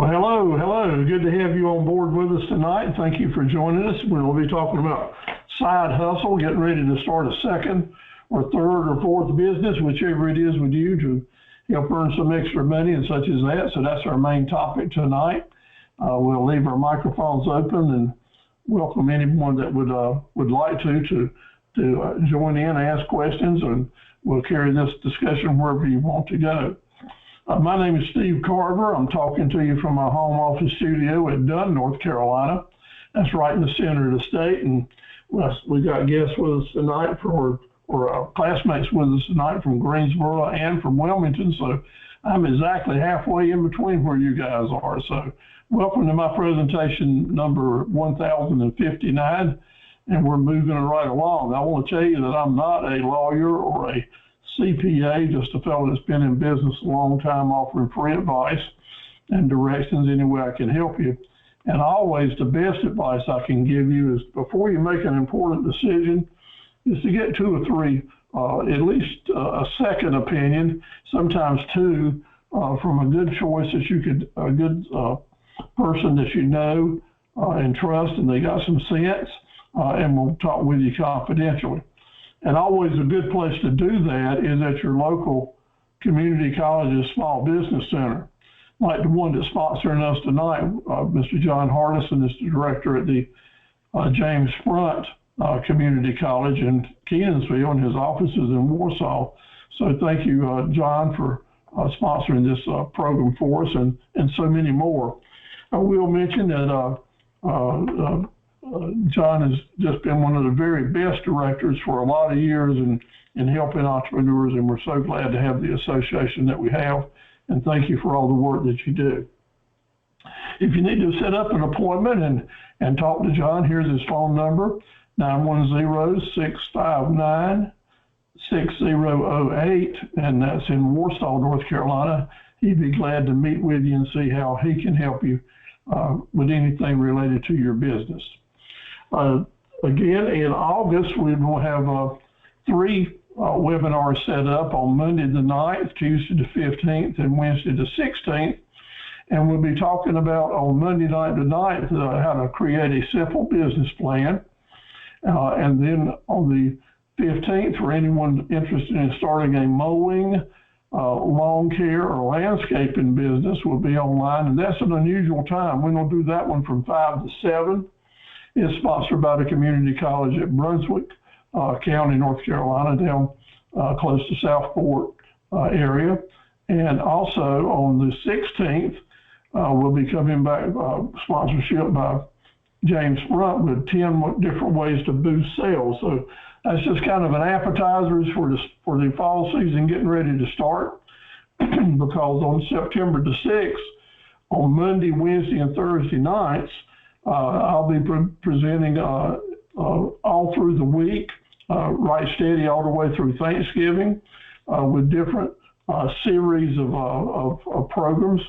Well, hello, hello. Good to have you on board with us tonight. Thank you for joining us. We'll be talking about side hustle, getting ready to start a second or third or fourth business, whichever it is with you, to help earn some extra money and such as that. So that's our main topic tonight. We'll leave our microphones open and welcome anyone that would like to join in, ask questions, and we'll carry this discussion wherever you want to go. My name is Steve Carver. I'm talking to you from our home office studio at Dunn, North Carolina. That's right in the center of the state. And we got guests with us tonight or classmates with us tonight from Greensboro and from Wilmington. So I'm exactly halfway in between where you guys are. So welcome to my presentation number 1059. And we're moving right along. I want to tell you that I'm not a lawyer or a CPA, just a fellow that's been in business a long time, offering free advice and directions any way I can help you. And always the best advice I can give you is, before you make an important decision, is to get two or three, at least a second opinion, sometimes two, from a good choice a good person that you know and trust, and they got some sense, and will talk with you confidentially. And always a good place to do that is at your local community college's small business center, like the one that's sponsoring us tonight. Mr. John Hardison is the director at the James Front Community College in Kenansville, and his office is in Warsaw. So thank you, John, for sponsoring this program for us, and so many more. I will mention that John has just been one of the very best directors for a lot of years in helping entrepreneurs, and we're so glad to have the association that we have, and thank you for all the work that you do. If you need to set up an appointment and talk to John, here's his phone number, 910-659-6008, and that's in Warsaw, North Carolina. He'd be glad to meet with you and see how he can help you with anything related to your business. Again, in August, we will have three webinars set up on Monday the 9th, Tuesday the 15th, and Wednesday the 16th. And we'll be talking about on Monday night the 9th how to create a simple business plan. And then on the 15th, for anyone interested in starting a mowing, lawn care, or landscaping business, will be online. And that's an unusual time. We're going to do that one from 5 to 7. It's sponsored by the community college at Brunswick County, North Carolina, down close to Southport area. And also on the 16th, we'll be coming back, sponsorship by James Front, with 10 different ways to boost sales. So that's just kind of an appetizer for the fall season getting ready to start, because on September the 6th, on Monday, Wednesday, and Thursday nights, I'll be presenting all through the week, right steady all the way through Thanksgiving, with different series of programs.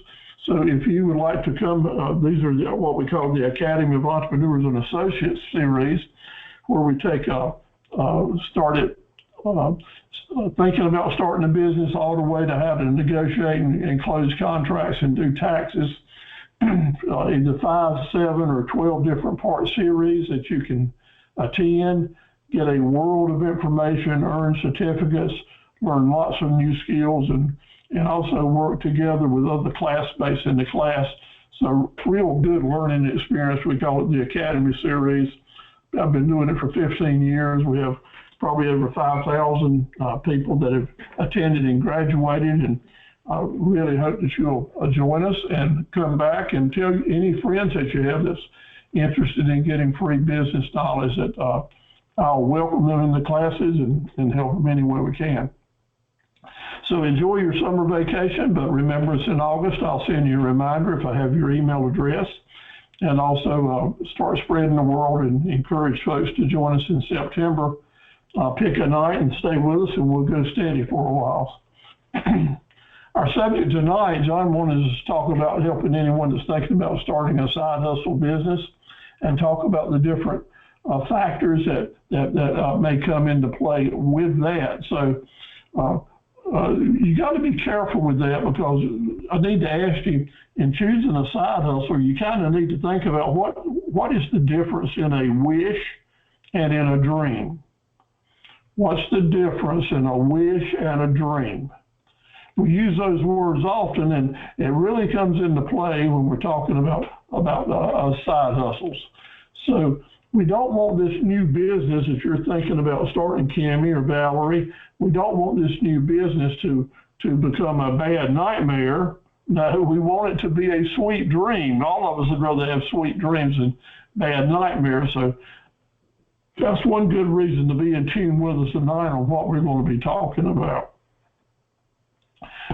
So if you would like to come, these are what we call the Academy of Entrepreneurs and Associates series, where we take started thinking about starting a business all the way to how to negotiate and close contracts and do taxes. Either 5, 7, or 12 different part series that you can attend, get a world of information, earn certificates, learn lots of new skills, and also work together with other classmates in the class. So real good learning experience. We call it the Academy Series. I've been doing it for 15 years. We have probably over 5,000 people that have attended and graduated, and I really hope that you'll join us and come back and tell any friends that you have that's interested in getting free business knowledge that I'll welcome them in the classes and help them any way we can. So enjoy your summer vacation, but remember, it's in August. I'll send you a reminder if I have your email address, and also start spreading the word and encourage folks to join us in September. Pick a night and stay with us, and we'll go steady for a while. Our subject tonight, John wanted us to talk about helping anyone that's thinking about starting a side hustle business, and talk about the different factors that may come into play with that. So you got to be careful with that, because I need to ask you, in choosing a side hustle, you kind of need to think about what is the difference in a wish and in a dream. What's the difference in a wish and a dream? We use those words often, and it really comes into play when we're talking about side hustles. So we don't want this new business, if you're thinking about starting, Cammie or Valerie, we don't want this new business to become a bad nightmare. No, we want it to be a sweet dream. All of us would rather have sweet dreams than bad nightmares. So that's one good reason to be in tune with us tonight on what we're going to be talking about.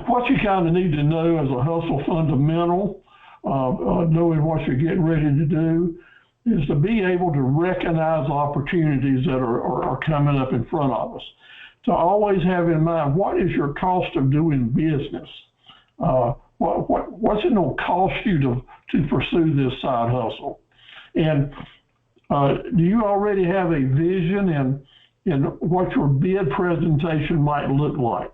What you kind of need to know as a hustle fundamental, knowing what you're getting ready to do, is to be able to recognize opportunities that are coming up in front of us. To always have in mind, what is your cost of doing business? What's it going to cost you to pursue this side hustle? And do you already have a vision in what your bid presentation might look like?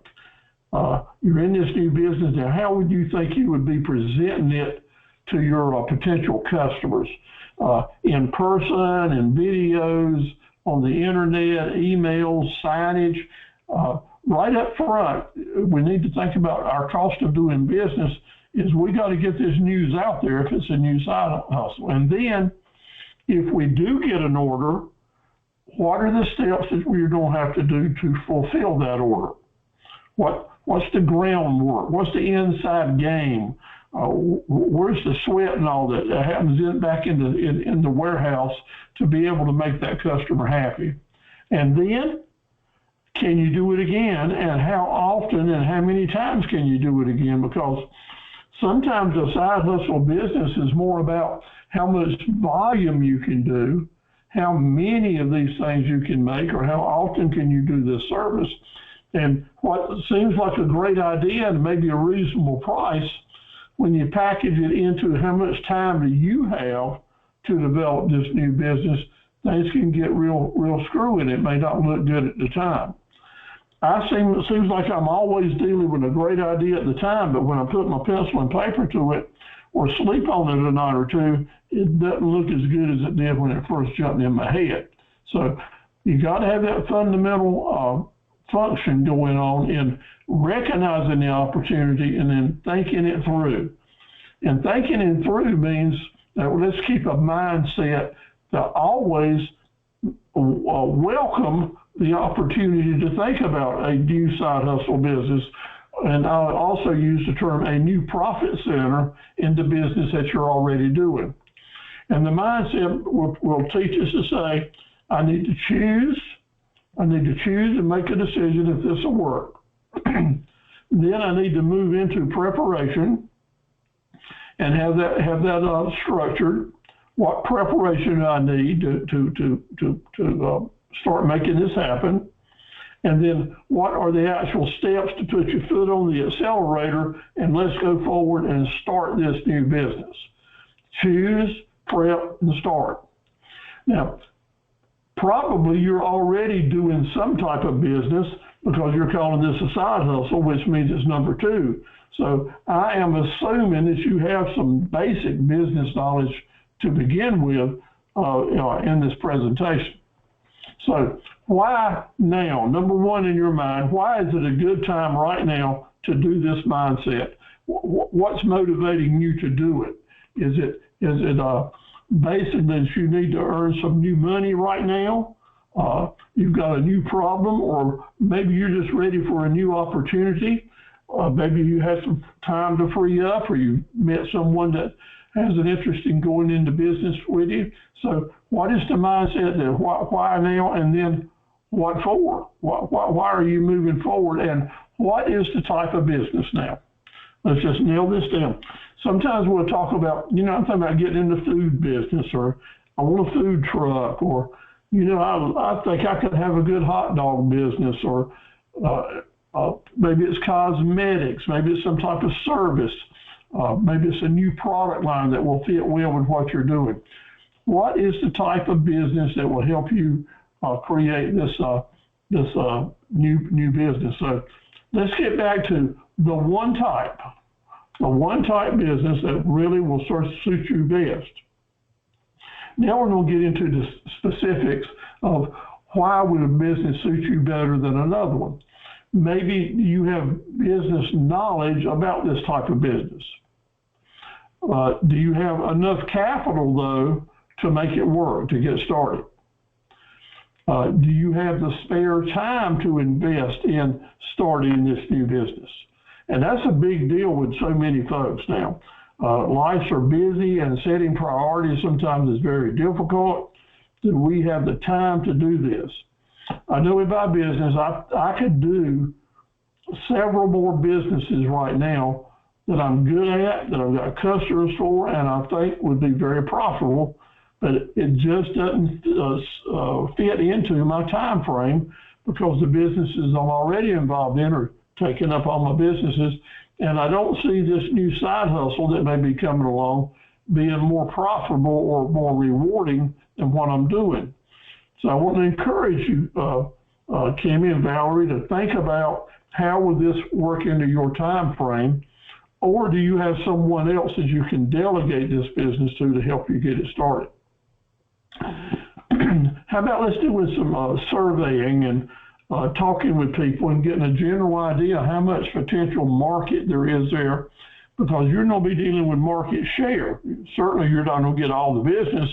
You're in this new business now. How would you think you would be presenting it to your potential customers? In person, in videos, on the internet, emails, signage. Right up front, we need to think about our cost of doing business. Is we got to get this news out there if it's a new side hustle. And then if we do get an order, what are the steps that we're going to have to do to fulfill that order? What's the groundwork? What's the inside game? Where's the sweat and all that happens back in the warehouse to be able to make that customer happy? And then, can you do it again? And how often and how many times can you do it again? Because sometimes a side hustle business is more about how much volume you can do, how many of these things you can make, or how often can you do this service. And what seems like a great idea and maybe a reasonable price, when you package it into how much time do you have to develop this new business, things can get real screwy, and it may not look good at the time. It seems like I'm always dealing with a great idea at the time, but when I put my pencil and paper to it or sleep on it a night or two, it doesn't look as good as it did when it first jumped in my head. So you got to have that fundamental function going on in recognizing the opportunity and then thinking it through. And thinking it through means that let's keep a mindset to always welcome the opportunity to think about a new side hustle business. And I'll also use the term a new profit center in the business that you're already doing. And the mindset will teach us to say, I need to choose and make a decision if this will work. Then I need to move into preparation and have that structured. What preparation do I need to start making this happen? And then what are the actual steps to put your foot on the accelerator and let's go forward and start this new business? Choose, prep, and start. Now, probably you're already doing some type of business because you're calling this a side hustle, which means it's number two. So I am assuming that you have some basic business knowledge to begin with in this presentation. So why now? Number one in your mind, why is it a good time right now to do this mindset? What's motivating you to do it? Is it basically that you need to earn some new money right now? You've got a new problem, or maybe you're just ready for a new opportunity. Maybe you have some time to free up, or you met someone that has an interest in going into business with you. So what is the mindset that why now, and then what for? Why are you moving forward, and what is the type of business now? Let's just nail this down. Sometimes we'll talk about, I'm talking about getting in the food business, or I want a food truck, or, I think I could have a good hot dog business, or maybe it's cosmetics, maybe it's some type of service, maybe it's a new product line that will fit well with what you're doing. What is the type of business that will help you create this new business? So let's get back to the one type business that really will sort of suit you best. Now we're going to get into the specifics of why would a business suit you better than another one. Maybe you have business knowledge about this type of business. Do you have enough capital, though, to make it work, to get started? Do you have the spare time to invest in starting this new business? And that's a big deal with so many folks now. Lives are busy and setting priorities sometimes is very difficult. Do we have the time to do this? I know in my business, I could do several more businesses right now that I'm good at, that I've got customers for, and I think would be very profitable, but it just doesn't fit into my time frame because the businesses I'm already involved in are taking up all my businesses, and I don't see this new side hustle that may be coming along being more profitable or more rewarding than what I'm doing. So I want to encourage you, Kimmy and Valerie, to think about how will this work into your time frame, or do you have someone else that you can delegate this business to help you get it started? How about let's do with some surveying and talking with people and getting a general idea how much potential market there is there, because you're going to be dealing with market share. Certainly you're not going to get all the business,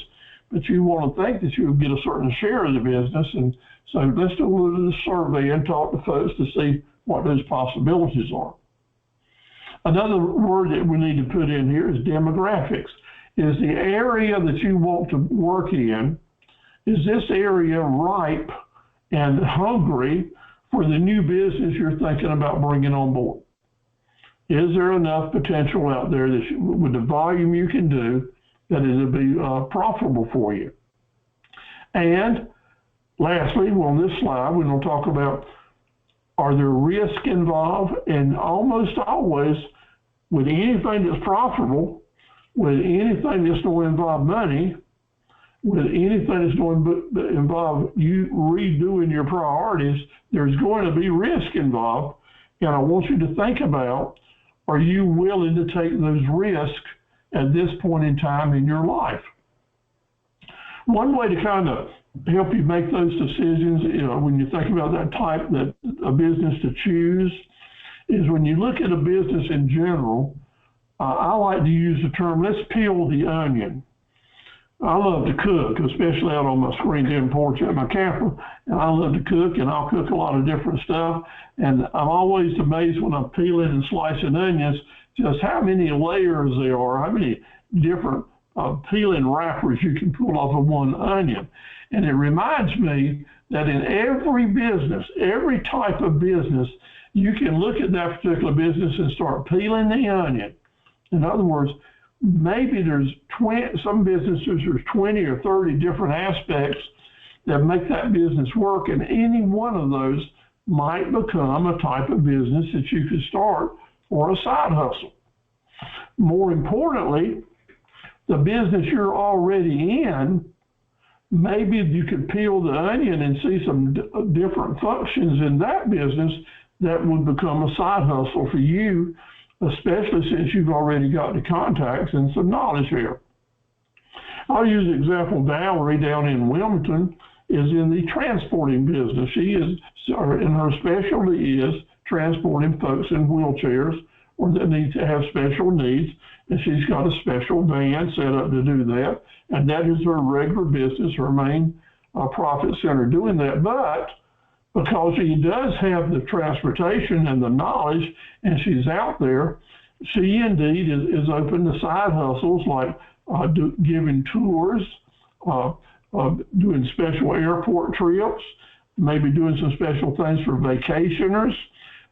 but you want to think that you'll get a certain share of the business. And so let's do a little of the survey and talk to folks to see what those possibilities are. Another word that we need to put in here is demographics. Is the area that you want to work in, is this area ripe and hungry for the new business you're thinking about bringing on board? Is there enough potential out there that with the volume you can do that it'll be profitable for you? And lastly, well, on this slide, we're going to talk about, are there risks involved? And almost always, with anything that's profitable, with anything that's going to involve money, with anything that's going to involve you redoing your priorities, there's going to be risk involved. And I want you to think about, are you willing to take those risks at this point in time in your life? One way to kind of help you make those decisions, when you think about that type of business to choose, is when you look at a business in general, I like to use the term, let's peel the onion. I love to cook, especially out on my screened-in porch at my camper. And I love to cook, and I'll cook a lot of different stuff. And I'm always amazed when I'm peeling and slicing onions, just how many layers there are, how many different peeling wrappers you can pull off of one onion. And it reminds me that in every business, every type of business, you can look at that particular business and start peeling the onion. In other words, maybe there's some businesses, there's 20 or 30 different aspects that make that business work, and any one of those might become a type of business that you could start or a side hustle. More importantly, the business you're already in, maybe you could peel the onion and see some different functions in that business that would become a side hustle for you, especially since you've already got the contacts and some knowledge here. I'll use the example Valerie down in Wilmington is in the transporting business. She is, and her specialty is transporting folks in wheelchairs or that need to have special needs, and she's got a special van set up to do that, and that is her regular business, her main profit center doing that. But because she does have the transportation and the knowledge, and she's out there, she indeed is open to side hustles like giving tours, doing special airport trips, maybe doing some special things for vacationers,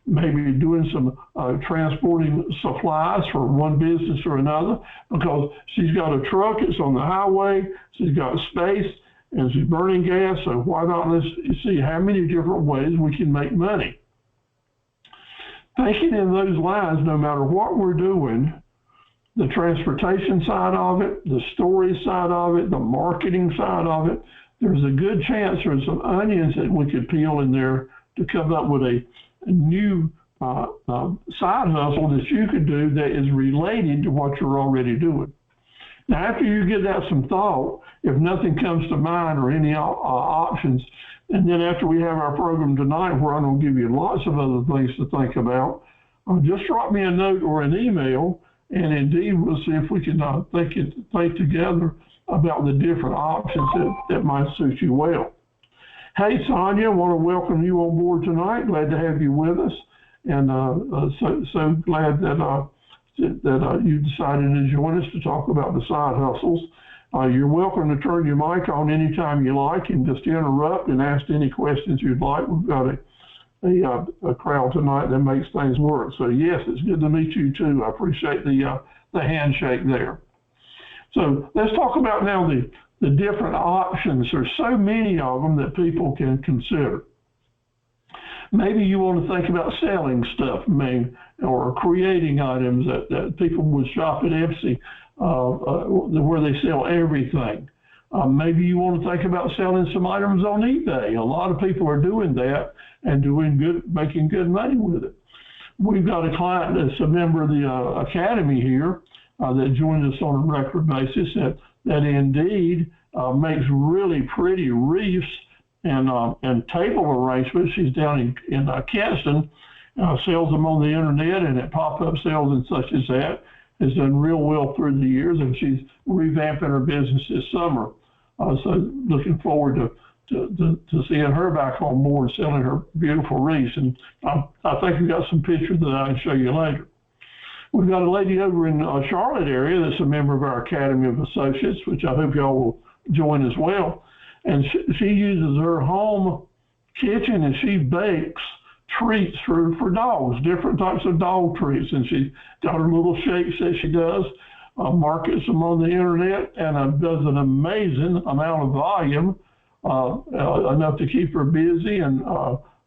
maybe doing some transporting supplies for one business or another, because she's got a truck, it's on the highway, she's got space, and she's burning gas, so why not let's see how many different ways we can make money. Thinking in those lines, no matter what we're doing, the transportation side of it, the storage side of it, the marketing side of it, there's a good chance there's some onions that we could peel in there to come up with a new side hustle that you could do that is related to what you're already doing. Now, after you give that some thought, if nothing comes to mind or any options, and then after we have our program tonight, where I'm going to give you lots of other things to think about, just drop me a note or an email, and indeed we'll see if we can think together about the different options that might suit you well. Hey, Sonia, I want to welcome you on board tonight. Glad to have you with us, and so glad that you decided to join us to talk about the side hustles. You're welcome to turn your mic on anytime you like and just interrupt and ask any questions you'd like. We've got a crowd tonight that makes things work. So yes, it's good to meet you too. I appreciate the handshake there. So let's talk about now the different options. There's so many of them that people can consider. Maybe you want to think about selling stuff, or creating items that people would shop at Etsy, where they sell everything. Maybe you want to think about selling some items on eBay. A lot of people are doing that and making good money with it. We've got a client that's a member of the Academy here that joins us on a regular basis that indeed makes really pretty wreaths and table arrangements. She's down in Kinston, sells them on the internet and at pop-up sales and such as that. Has done real well through the years, and she's revamping her business this summer. So looking forward to seeing her back on board selling her beautiful wreaths. And I think we've got some pictures that I can show you later. We've got a lady over in Charlotte area that's a member of our Academy of Associates, which I hope y'all will join as well. And she uses her home kitchen and she bakes treats for dogs, different types of dog treats. And she's got her little shakes that she does, markets them on the internet, and does an amazing amount of volume, enough to keep her busy and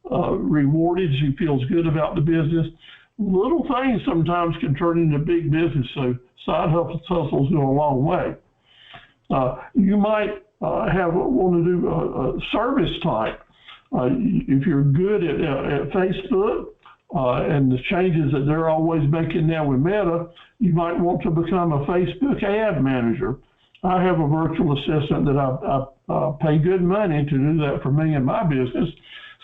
rewarded. She feels good about the business. Little things sometimes can turn into big business, so side hustles go a long way. You might want to do a service type. If you're good at Facebook and the changes that they're always making now with Meta, you might want to become a Facebook ad manager. I have a virtual assistant that I pay good money to do that for me and my business,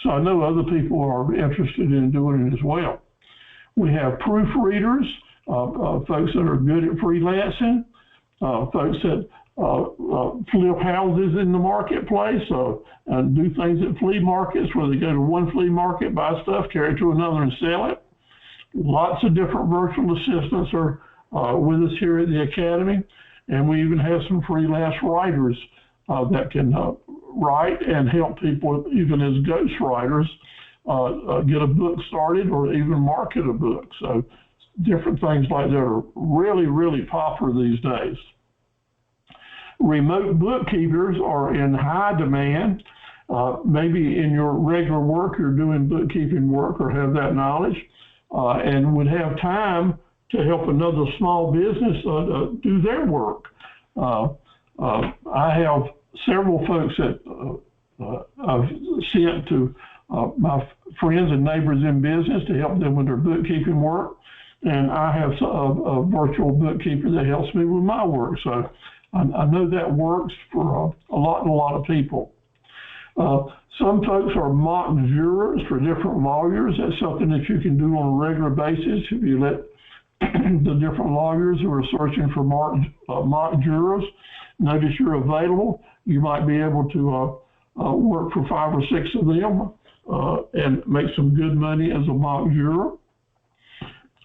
so I know other people are interested in doing it as well. We have proofreaders, folks that are good at freelancing, folks that flip houses in the marketplace, and do things at flea markets where they go to one flea market, buy stuff, carry it to another and sell it. Lots of different virtual assistants are with us here at the Academy, and we even have some freelance writers that can write and help people, even as ghostwriters, get a book started or even market a book. So different things like that are really, really popular these days. Remote bookkeepers are in high demand. Maybe in your regular work, you're doing bookkeeping work or have that knowledge and would have time to help another small business do their work. I have several folks that I've sent to my friends and neighbors in business to help them with their bookkeeping work. And I have a virtual bookkeeper that helps me with my work. So I know that works for a lot of people. Some folks are mock jurors for different lawyers. That's something that you can do on a regular basis if you let the different lawyers who are searching for mock jurors notice you're available. You might be able to work for 5 or 6 of them and make some good money as a mock juror.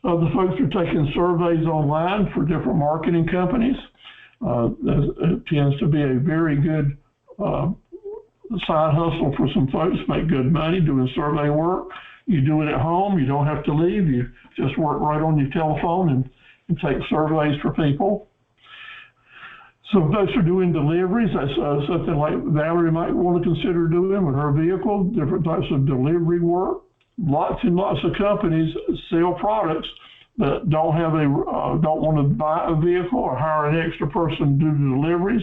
Other folks are taking surveys online for different marketing companies. It tends to be a very good side hustle for some folks, make good money doing survey work. You do it at home, you don't have to leave, you just work right on your telephone and take surveys for people. Some folks are doing deliveries. That's something like Valerie might want to consider doing with her vehicle, different types of delivery work. Lots and lots of companies sell products that don't want to buy a vehicle or hire an extra person to do the deliveries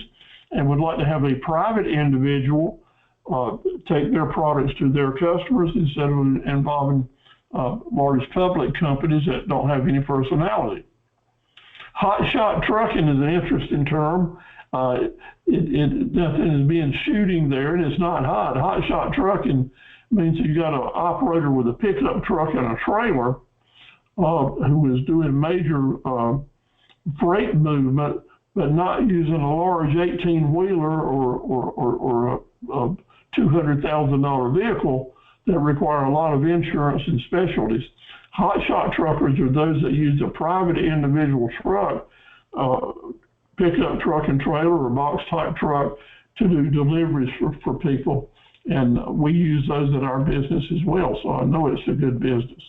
and would like to have a private individual take their products to their customers instead of involving large public companies that don't have any personality. Hot shot trucking is an interesting term. Nothing is being shooting there, and it's not hot. Hot shot trucking means you got an operator with a pickup truck and a trailer who is doing major freight movement, but not using a large 18-wheeler or a $200,000 vehicle that require a lot of insurance and specialties. Hot shot truckers are those that use a private individual truck, pickup truck and trailer or box type truck to do deliveries for people. And we use those in our business as well, so I know it's a good business.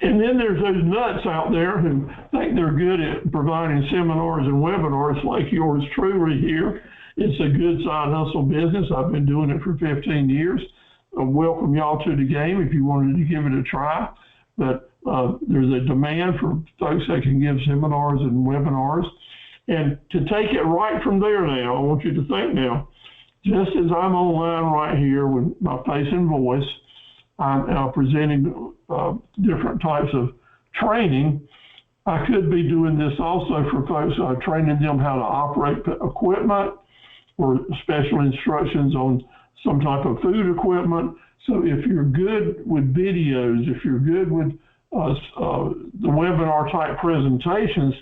And then there's those nuts out there who think they're good at providing seminars and webinars like yours truly here. It's a good side hustle business. I've been doing it for 15 years. I welcome y'all to the game if you wanted to give it a try. But there's a demand for folks that can give seminars and webinars. And to take it right from there now, I want you to think now, just as I'm online right here with my face and voice, I'm presenting different types of training. I could be doing this also for folks, training them how to operate equipment or special instructions on some type of food equipment. So if you're good with videos, if you're good with the webinar type presentations,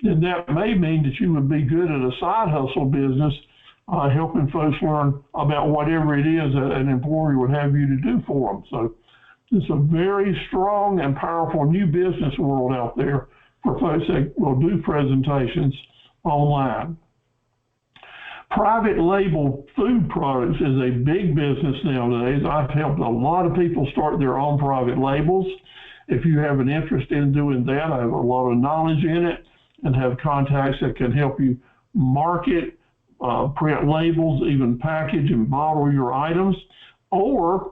then that may mean that you would be good at a side hustle business, helping folks learn about whatever it is that an employer would have you to do for them. So it's a very strong and powerful new business world out there for folks that will do presentations online. Private label food products is a big business nowadays. I've helped a lot of people start their own private labels. If you have an interest in doing that, I have a lot of knowledge in it and have contacts that can help you market, print labels, even package and bottle your items, or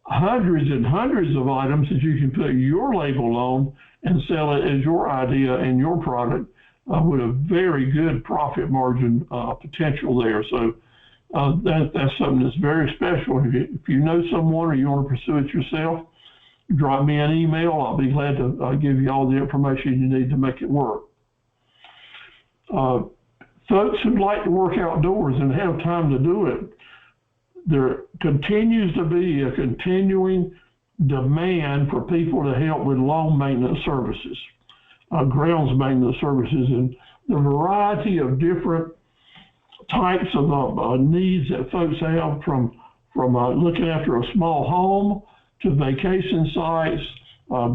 hundreds and hundreds of items that you can put your label on and sell it as your idea and your product with a very good profit margin potential there. So that's something that's very special. If you know someone or you want to pursue it yourself, drop me an email. I'll be glad to give you all the information you need to make it work. Folks who like to work outdoors and have time to do it, there continues to be a continuing demand for people to help with lawn maintenance services, grounds maintenance services, and the variety of different types of needs that folks have from looking after a small home to vacation sites,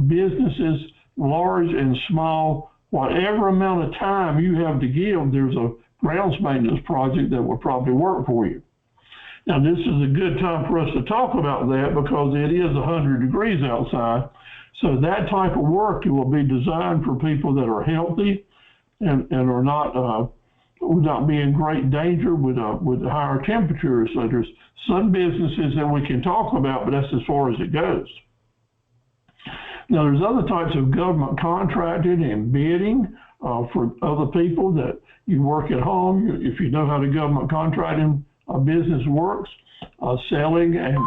businesses, large and small. Whatever amount of time you have to give, there's a grounds maintenance project that will probably work for you. Now, this is a good time for us to talk about that because it is 100 degrees outside. So that type of work will be designed for people that are healthy and are not would not be in great danger with higher temperatures. So there's some businesses that we can talk about, but that's as far as it goes. Now, there's other types of government contracting and bidding for other people that you work at home. If you know how the government contracting business works, selling and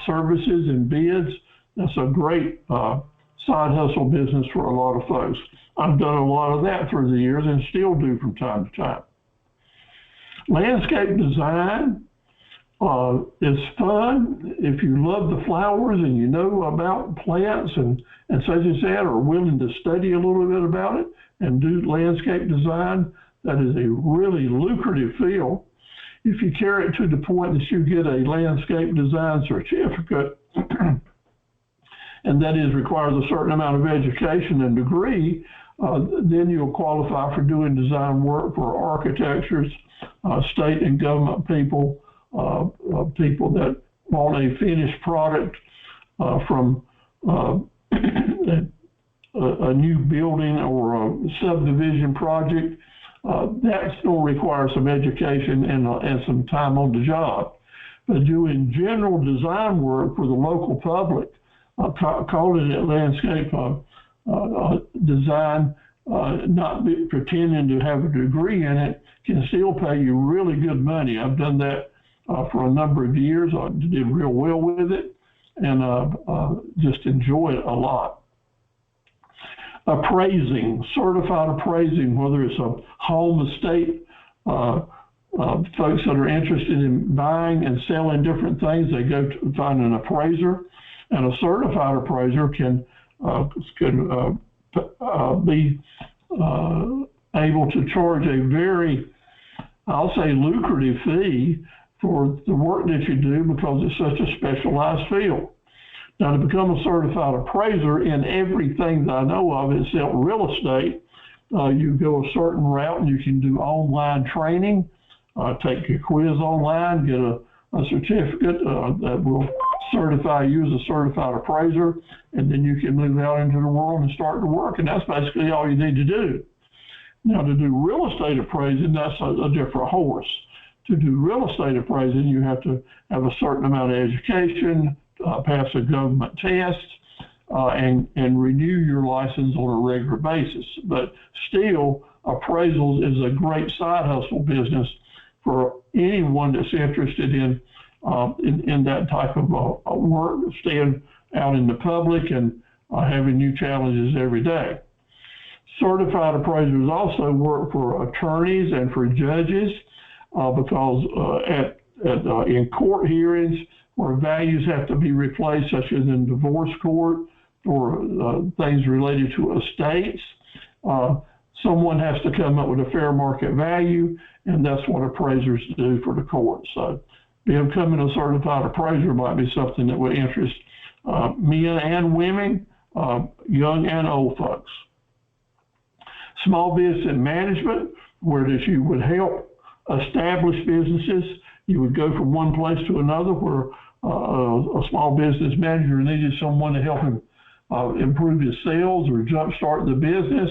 services and bids, that's a great side hustle business for a lot of folks. I've done a lot of that through the years and still do from time to time. Landscape design is fun. If you love the flowers and you know about plants and such as that, or willing to study a little bit about it and do landscape design, that is a really lucrative field. If you carry it to the point that you get a landscape design certificate, and that is requires a certain amount of education and degree, then you'll qualify for doing design work for architectures, state and government people, people that want a finished product from a new building or a subdivision project. That still requires some education and some time on the job. But doing general design work for the local public, calling it landscape design, not pretending to have a degree in it, can still pay you really good money. I've done that for a number of years. I did real well with it. and just enjoy it a lot. Appraising, certified appraising, whether it's a home, estate, folks that are interested in buying and selling different things, they go to find an appraiser, and a certified appraiser can be able to charge a very, I'll say, lucrative fee for the work that you do because it's such a specialized field. Now, to become a certified appraiser in everything that I know of except real estate, you go a certain route and you can do online training, take a quiz online, get a certificate that will certify you as a certified appraiser, and then you can move out into the world and start to work, and that's basically all you need to do. Now, to do real estate appraising, that's a different horse. To do real estate appraising, you have to have a certain amount of education, pass a government test, and renew your license on a regular basis. But still, appraisals is a great side hustle business for anyone that's interested in that type of work, staying out in the public and having new challenges every day. Certified appraisers also work for attorneys and for judges because in court hearings where values have to be replaced, such as in divorce court or things related to estates, someone has to come up with a fair market value, and that's what appraisers do for the court. So becoming a certified appraiser might be something that would interest men and women, young and old folks. Small business management, where you would help establish businesses. You would go from one place to another where a small business manager needed someone to help him improve his sales or jumpstart the business,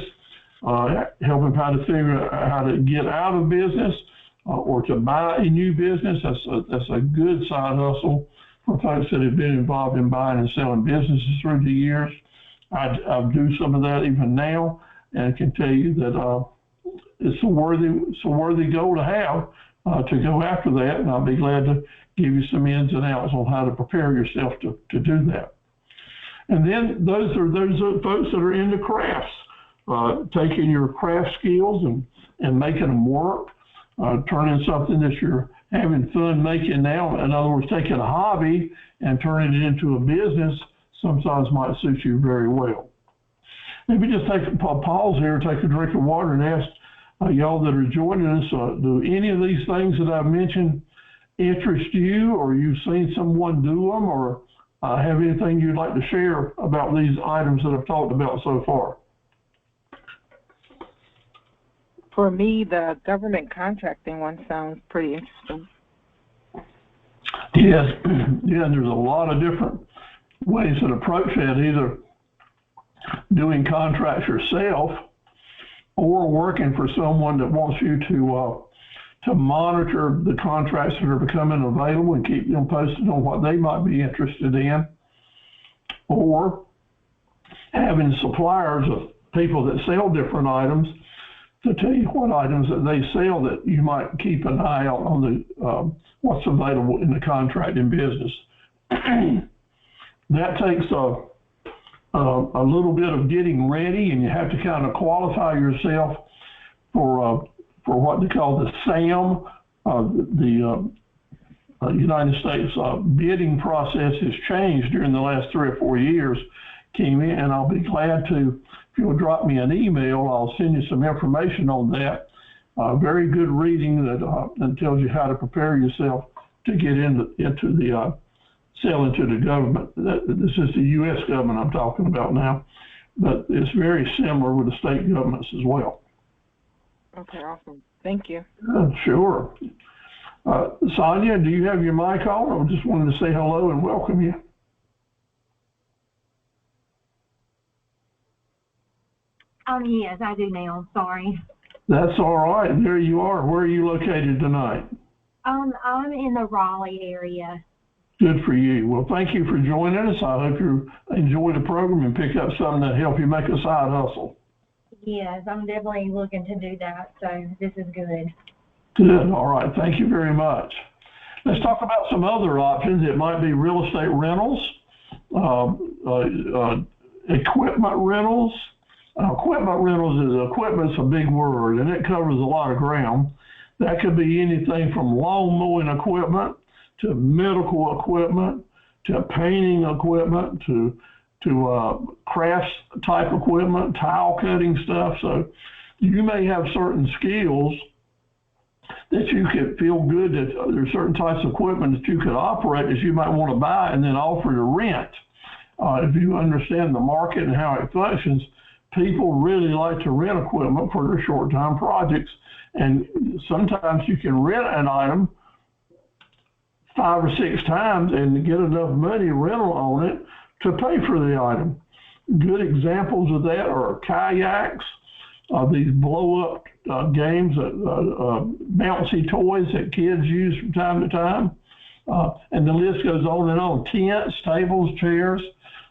help him how to figure out how to get out of business or to buy a new business. That's a good side hustle for folks that have been involved in buying and selling businesses through the years. I do some of that even now, and can tell you that it's a worthy goal to have to go after that, and I'll be glad to give you some ins and outs on how to prepare yourself to do that. And then those are folks that are into crafts, taking your craft skills and making them work, turning something that you're having fun making now. In other words, taking a hobby and turning it into a business sometimes might suit you very well. Maybe just take a pause here, take a drink of water, and ask y'all that are joining us, do any of these things that I've mentioned interest you, or you've seen someone do them, or have anything you'd like to share about these items that I've talked about so far? For me, the government contracting one sounds pretty interesting. Yes, yeah, there's a lot of different ways to approach that, either doing contracts yourself or working for someone that wants you to monitor the contracts that are becoming available and keep them posted on what they might be interested in, or having suppliers of people that sell different items to tell you what items that they sell that you might keep an eye out on the what's available in the contracting business. That takes a little bit of getting ready, and you have to kind of qualify yourself for what they call the SAM. The United States bidding process has changed during the last 3 or 4 years, Kimi, and I'll be glad to, if you'll drop me an email, I'll send you some information on that. Very good reading that tells you how to prepare yourself to get into the selling to the government. This is the U.S. government I'm talking about now, but it's very similar with the state governments as well. Okay, awesome. Thank you. Sure. Sonia, do you have your mic on? I just wanted to say hello and welcome you. Yes, I do now. Sorry. That's all right. There you are. Where are you located tonight? I'm in the Raleigh area. Good for you. Well, thank you for joining us. I hope you enjoy the program and pick up something that help you make a side hustle. Yes, I'm definitely looking to do that, so this is good. Good. All right. Thank you very much. Let's talk about some other options. It might be real estate rentals. equipment rentals. Equipment rentals equipment's a big word, and it covers a lot of ground. That could be anything from lawn mowing equipment to medical equipment to painting equipment to crafts type equipment, tile cutting stuff. So you may have certain skills that you could feel good that there's certain types of equipment that you could operate that you might want to buy and then offer to rent. If you understand the market and how it functions, people really like to rent equipment for their short-time projects. And sometimes you can rent an item 5 or 6 times and get enough money rental on it to pay for the item. Good examples of that are kayaks, these blow-up games, bouncy toys that kids use from time to time. And the list goes on and on. Tents, tables, chairs,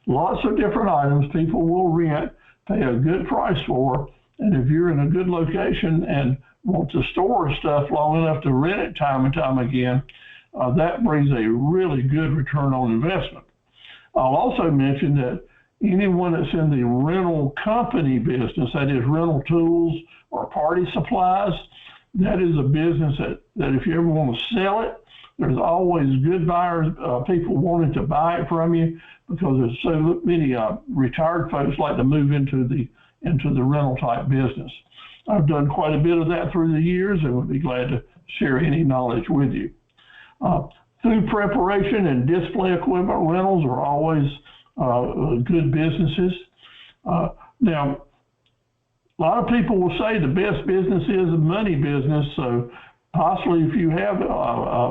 lots of different items people will rent, pay a good price for. And if you're in a good location and want to store stuff long enough to rent it time and time again, that brings a really good return on investment. I'll also mention that anyone that's in the rental company business, that is rental tools or party supplies, that is a business that if you ever want to sell it, there's always good buyers, people wanting to buy it from you because there's so many retired folks like to move into the rental type business. I've done quite a bit of that through the years and would be glad to share any knowledge with you. Food preparation and display equipment rentals are always good businesses. Now, a lot of people will say the best business is a money business. So possibly if you have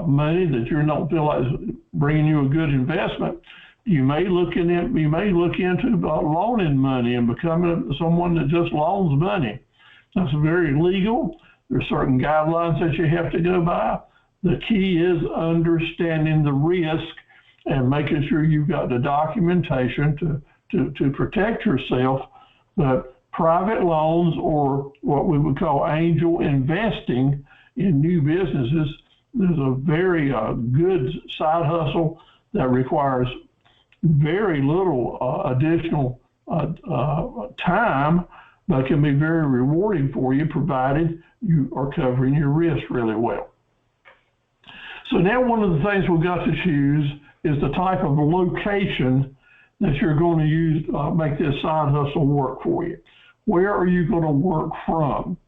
money that you don't feel like is bringing you a good investment, you may look into loaning money and becoming someone that just loans money. That's very legal. There's certain guidelines that you have to go by. The key is understanding the risk and making sure you've got the documentation to protect yourself. But private loans, or what we would call angel investing in new businesses, there's a very good side hustle that requires very little additional time, but can be very rewarding for you, provided you are covering your risk really well. So now one of the things we've got to choose is the type of location that you're going to use, make this side hustle work for you. Where are you going to work from?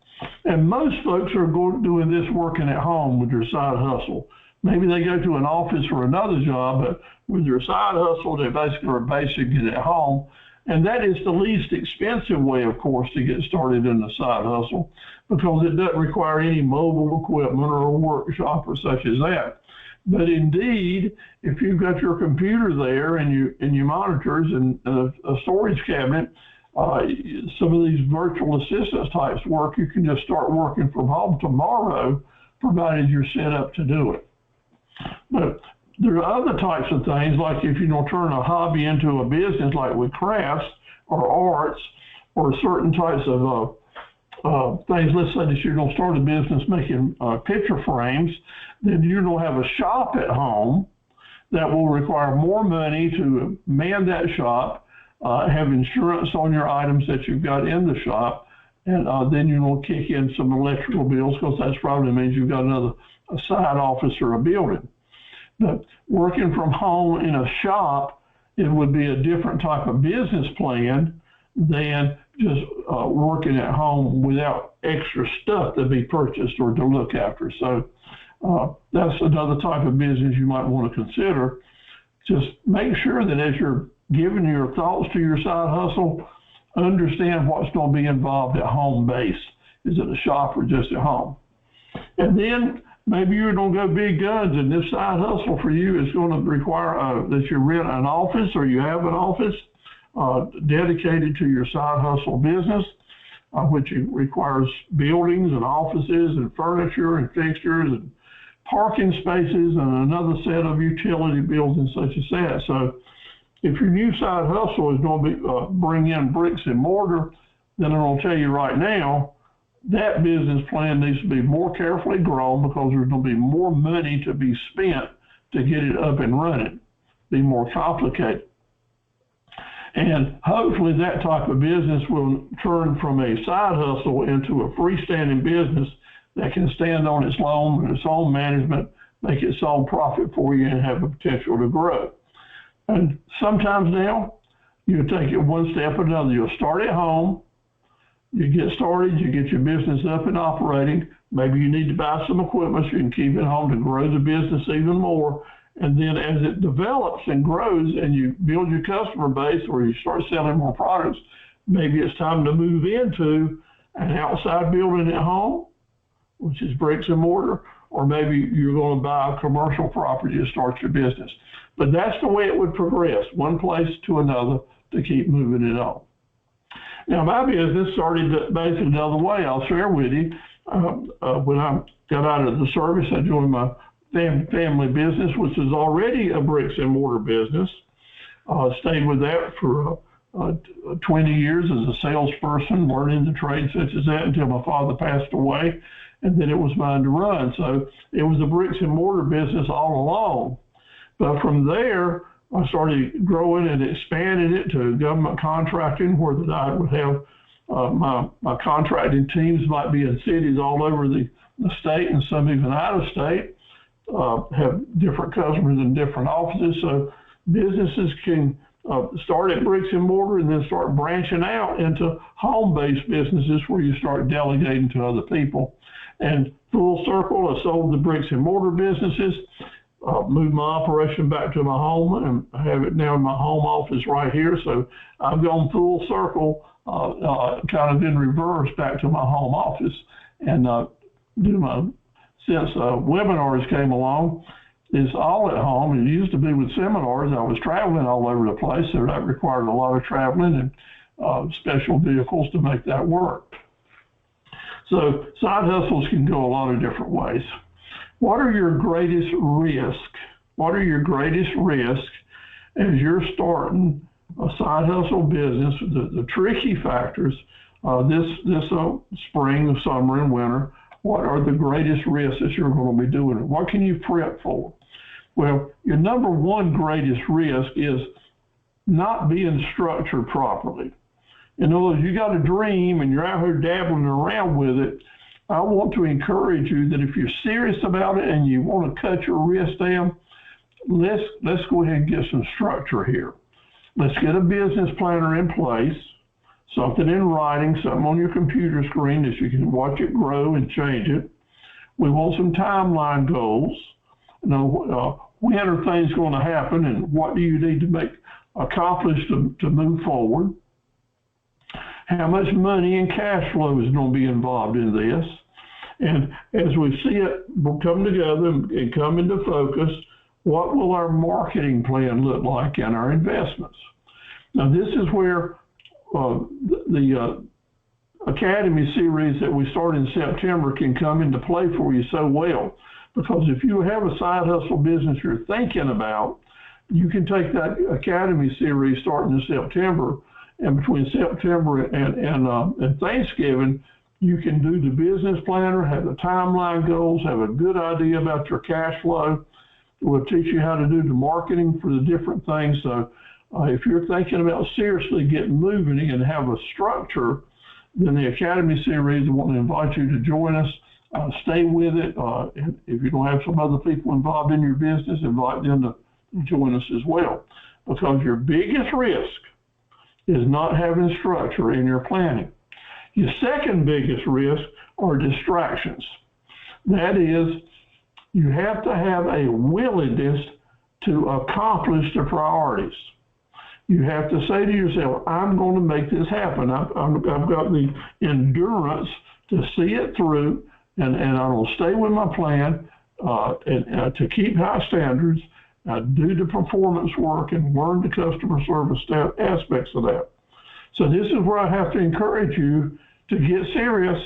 And most folks are doing this working at home with their side hustle. Maybe they go to an office or another job, but with their side hustle, they basically are basing it at home. And that is the least expensive way, of course, to get started in the side hustle, because it doesn't require any mobile equipment or a workshop or such as that. But indeed, if you've got your computer there and your monitors and a storage cabinet, some of these virtual assistance types work, you can just start working from home tomorrow, provided you're set up to do it. But there are other types of things, like if you turn a hobby into a business, like with crafts or arts or certain types of things. Let's say that you're going to start a business making picture frames, then you're going to have a shop at home that will require more money to man that shop, have insurance on your items that you've got in the shop, and then you're going to kick in some electrical bills, because that probably means you've got a side office or a building. But working from home in a shop, it would be a different type of business plan than just working at home without extra stuff to be purchased or to look after. So that's another type of business you might want to consider. Just make sure that as you're giving your thoughts to your side hustle, understand what's going to be involved at home base. Is it a shop or just at home? And then maybe you're going to go big guns, and this side hustle for you is going to require that you rent an office, or you have an office dedicated to your side hustle business, which requires buildings and offices and furniture and fixtures and parking spaces and another set of utility bills and such as that. So if your new side hustle is going to be bring in bricks and mortar, then I'm going to tell you right now, that business plan needs to be more carefully grown, because there's going to be more money to be spent to get it up and running, be more complicated. And hopefully that type of business will turn from a side hustle into a freestanding business that can stand on its own management, make its own profit for you, and have the potential to grow. And sometimes now, you take it one step or another. You'll start at home, you get started, you get your business up and operating. Maybe you need to buy some equipment so you can keep it home to grow the business even more. And then as it develops and grows and you build your customer base or you start selling more products, maybe it's time to move into an outside building at home, which is bricks and mortar, or maybe you're going to buy a commercial property to start your business. But that's the way it would progress, one place to another, to keep moving it on. Now, my business started basically the other way. I'll share with you. When I got out of the service, I joined my family business, which was already a bricks and mortar business. Stayed with that for 20 years as a salesperson, learning the trade such as that until my father passed away, and then it was mine to run. So it was a bricks and mortar business all along. But from there, I started growing and expanding it to government contracting, where that I would have my contracting teams might be in cities all over the state and some even out of state, have different customers in different offices. So businesses can start at bricks and mortar and then start branching out into home-based businesses where you start delegating to other people. And full circle, I sold the bricks and mortar businesses, moved my operation back to my home, and I have it now in my home office right here. So I've gone full circle, kind of in reverse back to my home office, and since webinars came along, it's all at home. It used to be with seminars. I was traveling all over the place, so that required a lot of traveling and special vehicles to make that work. So side hustles can go a lot of different ways. What are your greatest risks? What are your greatest risks as you're starting a side hustle business? The tricky factors this spring, summer, and winter. What are the greatest risks that you're going to be doing? What can you prep for? Well, your number one greatest risk is not being structured properly. In other words, you got a dream and you're out here dabbling around with it. I want to encourage you that if you're serious about it and you want to cut your risk down, let's go ahead and get some structure here. Let's get a business planner in place, something in writing, something on your computer screen that you can watch it grow and change it. We want some timeline goals. You know, when are things going to happen and what do you need to make accomplished to move forward? How much money and cash flow is going to be involved in this? And as we see it come together and come into focus, what will our marketing plan look like and our investments? Now, this is where the Academy series that we start in September can come into play for you so well. Because if you have a side hustle business you're thinking about, you can take that Academy series starting in September, and between September and Thanksgiving, you can do the business planner, have the timeline goals, have a good idea about your cash flow. We'll teach you how to do the marketing for the different things. So if you're thinking about seriously getting moving and have a structure, then the Academy series, I want to invite you to join us. Stay with it. If you don't have some other people involved in your business, invite them to join us as well. Because your biggest risk is not having structure in your planning. Your second biggest risk are distractions. That is, you have to have a willingness to accomplish the priorities. You have to say to yourself, I'm going to make this happen. I've got the endurance to see it through, and I'm going to stay with my plan and to keep high standards, do the performance work, and learn the customer service aspects of that. So this is where I have to encourage you to get serious.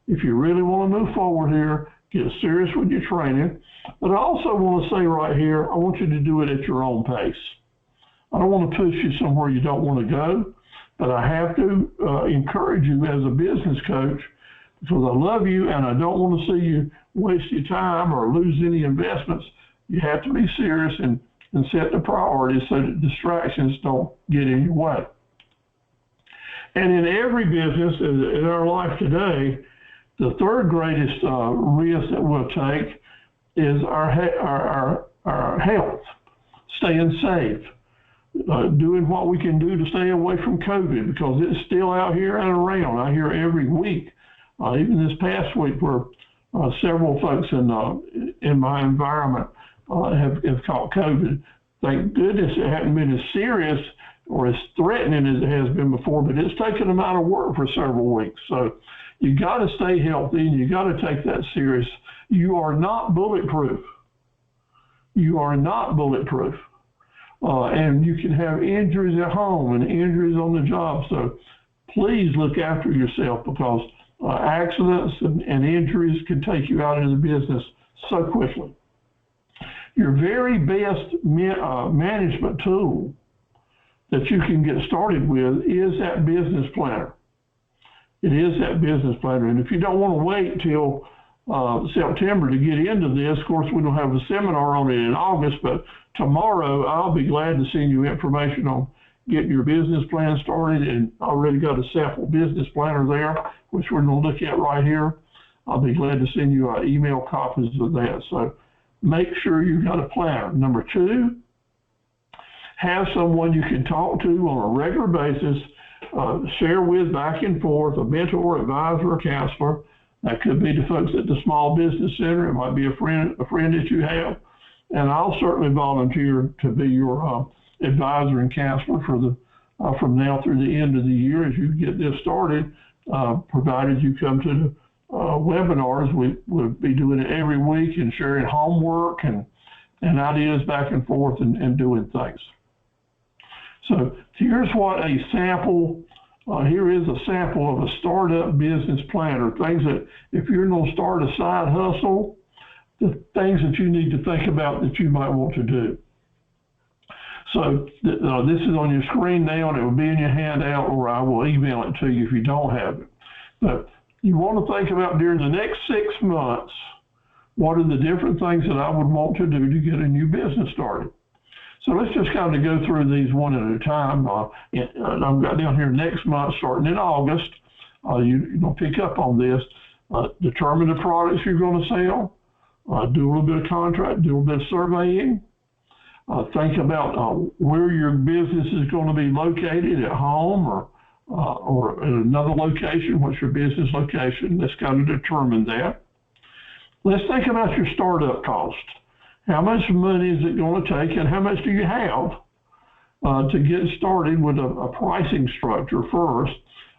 If you really want to move forward here, get serious with your training. But I also want to say right here, I want you to do it at your own pace. I don't want to push you somewhere you don't want to go, but I have to encourage you as a business coach, because I love you and I don't want to see you waste your time or lose any investments. You have to be serious and and set the priorities so that distractions don't get in your way. And in every business in our life today, the third greatest risk that we'll take is our health, staying safe, doing what we can do to stay away from COVID, because it's still out here and around. I hear every week, even this past week, where several folks in my environment have caught COVID. Thank goodness it hadn't been as serious or as threatening as it has been before, but it's taken them out of work for several weeks. So you got to stay healthy, and you got to take that serious. You are not bulletproof. You are not bulletproof. And you can have injuries at home and injuries on the job. So please look after yourself, because accidents and injuries can take you out of the business so quickly. Your very best management tool that you can get started with is that business planner. It is that business planner. And if you don't want to wait till September to get into this, of course, we don't have a seminar on it in August, but tomorrow I'll be glad to send you information on getting your business plan started, and already got a sample business planner there, which we're going to look at right here. I'll be glad to send you email copies of that. So make sure you've got a planner. Number two, have someone you can talk to on a regular basis, share with back and forth, a mentor, advisor, or counselor. That could be the folks at the Small Business Center. It might be a friend that you have. And I'll certainly volunteer to be your advisor and counselor for from now through the end of the year as you get this started, provided you come to the webinars. We'll be doing it every week and sharing homework and ideas back and forth and doing things. So here's what a sample, here is a sample of a startup business planner, things that if you're going to start a side hustle, the things that you need to think about that you might want to do. So this is on your screen now, and it will be in your handout, or I will email it to you if you don't have it. But you want to think about during the next 6 months, what are the different things that I would want to do to get a new business started? So let's just kind of go through these one at a time. I've got down here next month, starting in August. You're going to pick up on this. Determine the products you're going to sell. Do a little bit of contract, do a little bit of surveying. Think about where your business is going to be located, at home or at another location. What's your business location? Let's kind of determine that. Let's think about your startup cost. How much money is it going to take, and how much do you have to get started with a pricing structure first?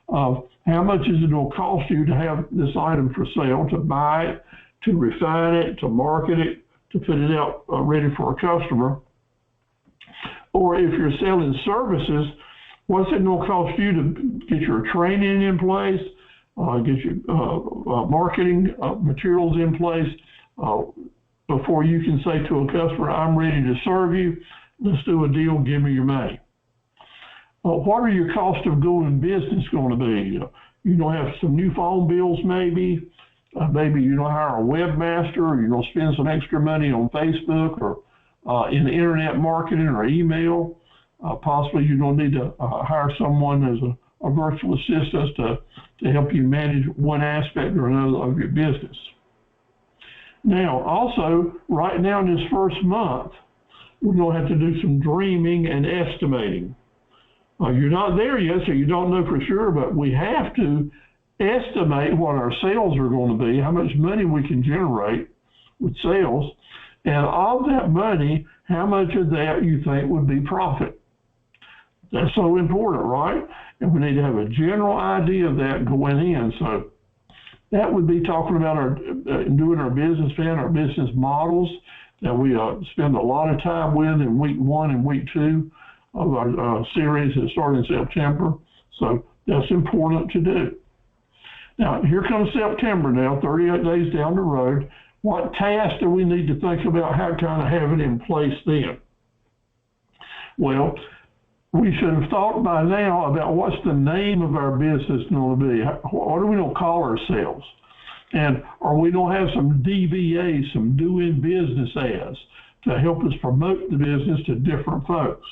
How much is it going to cost you to have this item for sale, to buy it, to refine it, to market it, to put it out ready for a customer? Or if you're selling services, what's it going to cost you to get your training in place, get your marketing materials in place, before you can say to a customer, I'm ready to serve you, let's do a deal, give me your money. What are your cost of doing business going to be? You're going to have some new phone bills maybe. Maybe you're going to hire a webmaster, or you're going to spend some extra money on Facebook or in internet marketing or email. Possibly you're going to need to hire someone as a virtual assistant to help you manage one aspect or another of your business. Now, also, right now in this first month, we're going to have to do some dreaming and estimating. You're not there yet, so you don't know for sure, but we have to estimate what our sales are going to be, how much money we can generate with sales, and of that money, how much of that you think would be profit. That's so important, right? And we need to have a general idea of that going in. So that would be talking about doing our business plan, our business models that we spend a lot of time with in week 1 and week 2 of our series that started in September. So that's important to do. Now, here comes September now, 38 days down the road. What tasks do we need to think about? How kind of have it in place then? Well, we should have thought by now about what's the name of our business going to be. What are we going to call ourselves? And are we going to have some DBAs, some doing business as? to help us promote the business to different folks.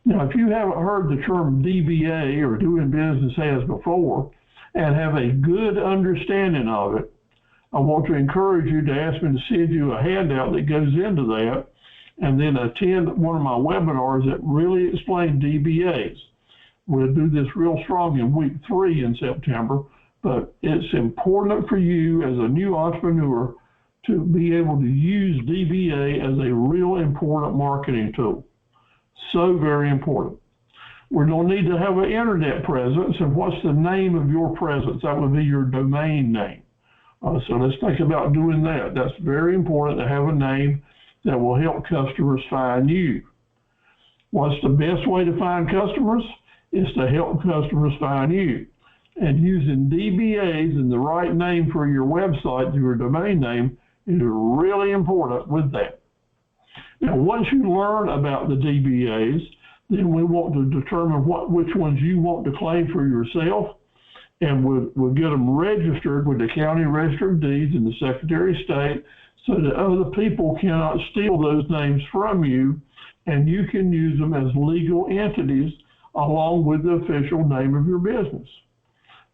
Now, if you haven't heard the term DBA or doing business as before and have a good understanding of it, I want to encourage you to ask me to send you a handout that goes into that, and then attend one of my webinars that really explain DBAs. We'll do this real strong in week 3 in September, but it's important for you as a new entrepreneur to be able to use DBA as a real important marketing tool. So very important. We're going to need to have an internet presence, and what's the name of your presence? That would be your domain name. So let's think about doing that. That's very important to have a name that will help customers find you. What's the best way to find customers? Is to help customers find you. And using DBAs and the right name for your website, your domain name, is really important with that. Now, once you learn about the DBAs, then we want to determine which ones you want to claim for yourself, and we'll get them registered with the County Register of Deeds and the Secretary of State so that other people cannot steal those names from you, and you can use them as legal entities along with the official name of your business.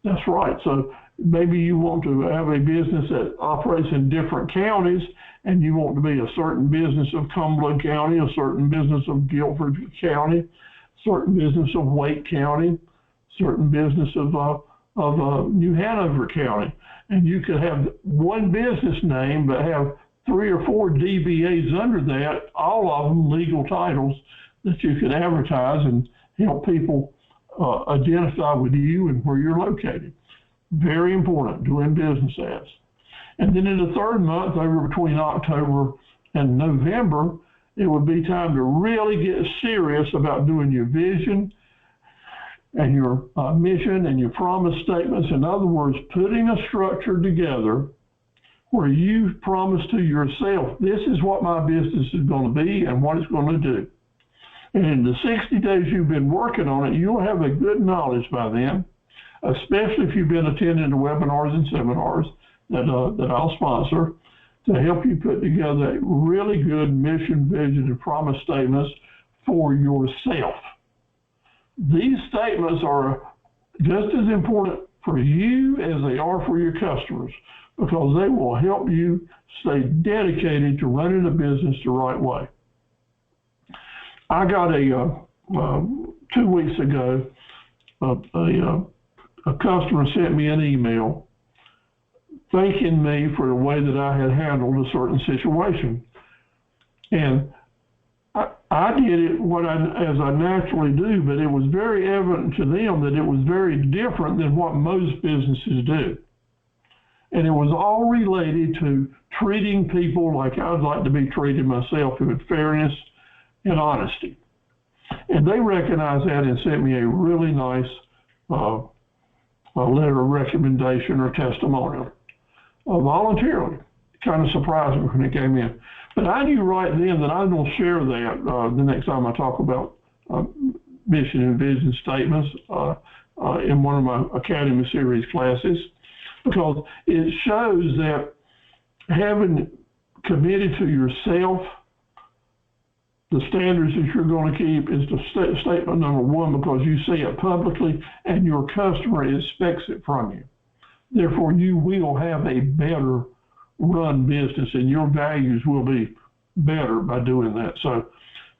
That's right. So maybe you want to have a business that operates in different counties, and you want to be a certain business of Cumberland County, a certain business of Guilford County, certain business of Wake County, certain business of New Hanover County. And you could have one business name but have 3 or 4 DBAs under that, all of them legal titles that you can advertise and help people identify with you and where you're located. Very important, doing business as. And then in the 3rd month, over between October and November, it would be time to really get serious about doing your vision and your mission and your promise statements. In other words, putting a structure together where you promise to yourself, this is what my business is going to be and what it's going to do. And in the 60 days you've been working on it, you'll have a good knowledge by then, especially if you've been attending the webinars and seminars that I'll sponsor to help you put together a really good mission, vision, and promise statements for yourself. These statements are just as important for you as they are for your customers, because they will help you stay dedicated to running a business the right way. I got 2 weeks ago, a customer sent me an email thanking me for the way that I had handled a certain situation. And I did it as I naturally do, but it was very evident to them that it was very different than what most businesses do. And it was all related to treating people like I'd like to be treated myself, with fairness and honesty. And they recognized that and sent me a really nice a letter of recommendation or testimonial voluntarily. Kind of surprised me when it came in. But I knew right then that I was going to share that the next time I talk about mission and vision statements in one of my Academy Series classes, because it shows that having committed to yourself the standards that you're going to keep is the statement number 1, because you say it publicly and your customer expects it from you. Therefore, you will have a better run business and your values will be better by doing that. So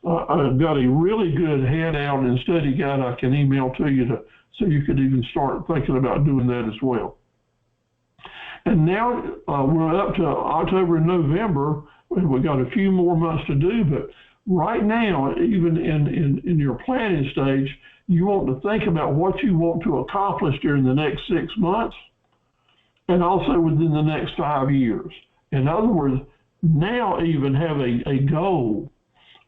I've got a really good handout and study guide I can email to you so you could even start thinking about doing that as well. And now we're up to October and November. We've got a few more months to do, but right now, even in your planning stage, you want to think about what you want to accomplish during the next 6 months and also within the next 5 years. In other words, now even have a goal,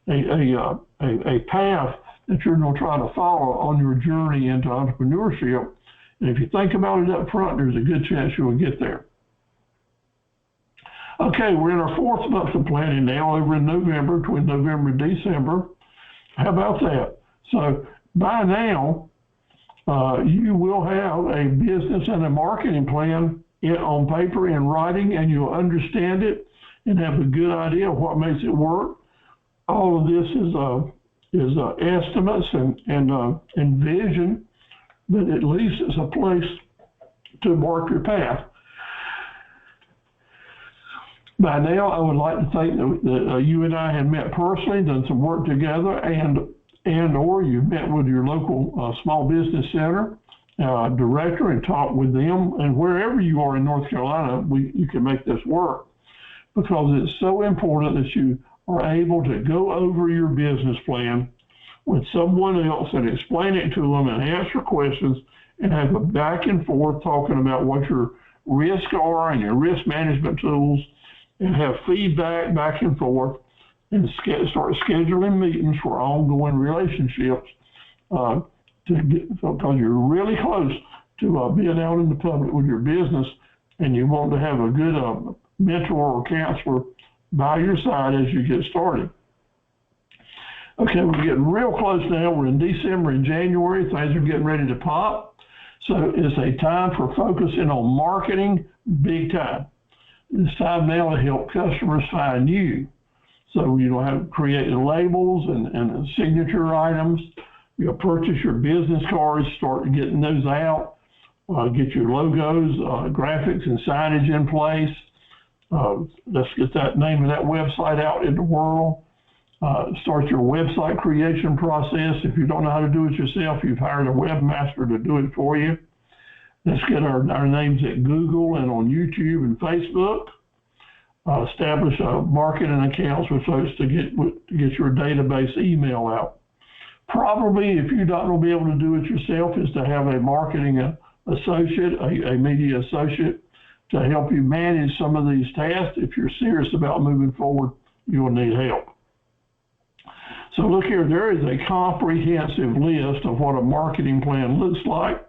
a path that you're going to try to follow on your journey into entrepreneurship. And if you think about it up front, there's a good chance you will get there. Okay, we're in our 4th month of planning now, over in November, between November and December. How about that? So by now, you will have a business and a marketing plan on paper and writing, and you'll understand it, and have a good idea of what makes it work. All of this is estimates and vision, but at least it's a place to mark your path. By now, I would like to think that you and I have met personally, done some work together, and/or you've met with your local small business center director and talked with them. And wherever you are in North Carolina, you can make this work, because it's so important that you are able to go over your business plan with someone else and explain it to them and answer questions and have a back and forth talking about what your risks are and your risk management tools, and have feedback back and forth, and start scheduling meetings for ongoing relationships because you're really close to being out in the public with your business, and you want to have a good mentor or counselor by your side as you get started. Okay, we're getting real close now. We're in December and January. Things are getting ready to pop. So it's a time for focusing on marketing big time. It's time now to help customers find you. So you'll have created labels and signature items. You'll purchase your business cards, start getting those out, get your logos, graphics and signage in place. Let's get that name of that website out in the world. Start your website creation process. If you don't know how to do it yourself, you've hired a webmaster to do it for you. Let's get our names at Google and on YouTube and Facebook. Establish marketing accounts with folks to get your database email out. Probably, if you're not going to be able to do it yourself, is to have a marketing associate, a media associate, to help you manage some of these tasks. If you're serious about moving forward, you'll need help. So look here, there is a comprehensive list of what a marketing plan looks like.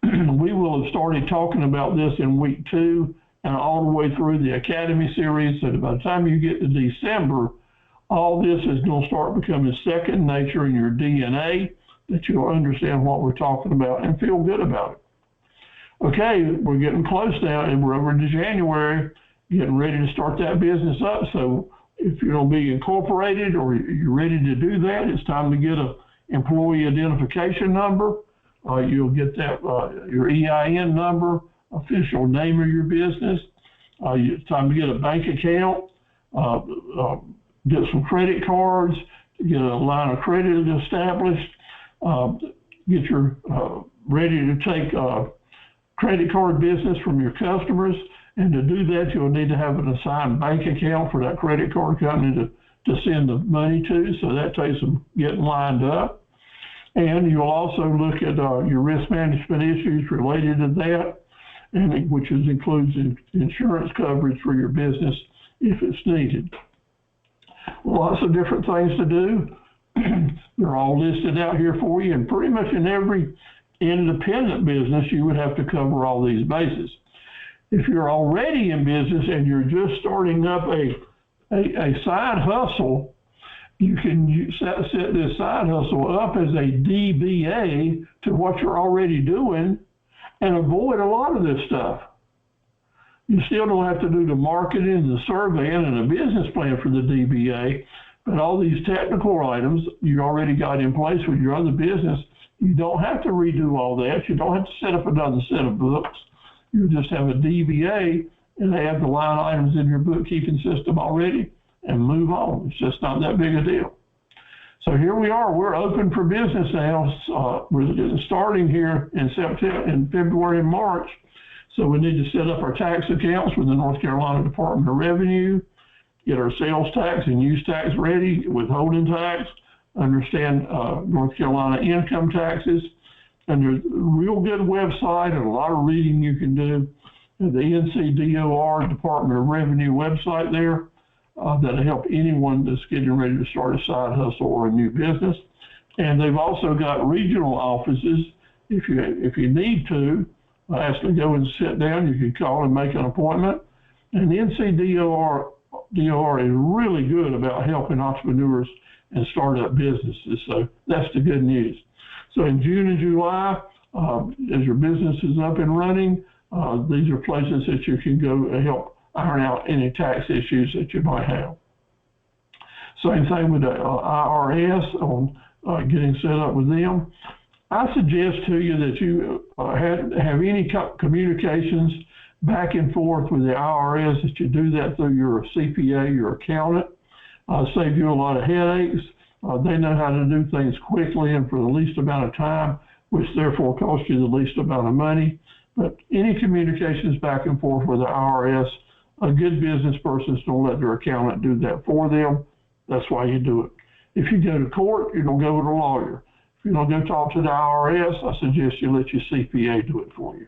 We will have started talking about this in week 2 and all the way through the Academy series. So by the time you get to December, all this is going to start becoming second nature in your DNA, that you'll understand what we're talking about and feel good about it. Okay, we're getting close now, and we're over into January, getting ready to start that business up. So if you're going to be incorporated or you're ready to do that, it's time to get an employee identification number. You'll get that your EIN number, official name of your business. It's time to get a bank account, get some credit cards, get a line of credit established, get your ready to take credit card business from your customers. And to do that, you'll need to have an assigned bank account for that credit card company to send the money to. So that takes some getting lined up. And you'll also look at your risk management issues related to that, and which includes insurance coverage for your business if it's needed. Lots of different things to do. They're all listed out here for you, and pretty much in every independent business, you would have to cover all these bases. If you're already in business and you're just starting up a side hustle, you can set this side hustle up as a DBA to what you're already doing and avoid a lot of this stuff. You still don't have to do the marketing, the surveying, and a business plan for the DBA, but all these technical items you already got in place with your other business. You don't have to redo all that. You don't have to set up another set of books. You just have a DBA and add the line items in your bookkeeping system already and move on. It's just not that big a deal. So here we are. We're open for business now. We're starting here in February and March. So we need to set up our tax accounts with the North Carolina Department of Revenue, get our sales tax and use tax ready, withholding tax, understand North Carolina income taxes. And there's a real good website and a lot of reading you can do at the NCDOR Department of Revenue website there that'll help anyone that's getting ready to start a side hustle or a new business. And they've also got regional offices. If you need to actually go and sit down, you can call and make an appointment. And the NCDOR is really good about helping entrepreneurs and startup businesses. So that's the good news. So in June and July, as your business is up and running, these are places that you can go help iron out any tax issues that you might have. Same thing with the IRS on getting set up with them. I suggest to you that you have any communications back and forth with the IRS, that you do that through your CPA, your accountant. Save you a lot of headaches. They know how to do things quickly and for the least amount of time, which therefore costs you the least amount of money. But any communications back and forth with the IRS, a good business person is going to let their accountant do that for them. That's why you do it. If you go to court, you don't go with a lawyer. If you don't go talk to the IRS, I suggest you let your CPA do it for you.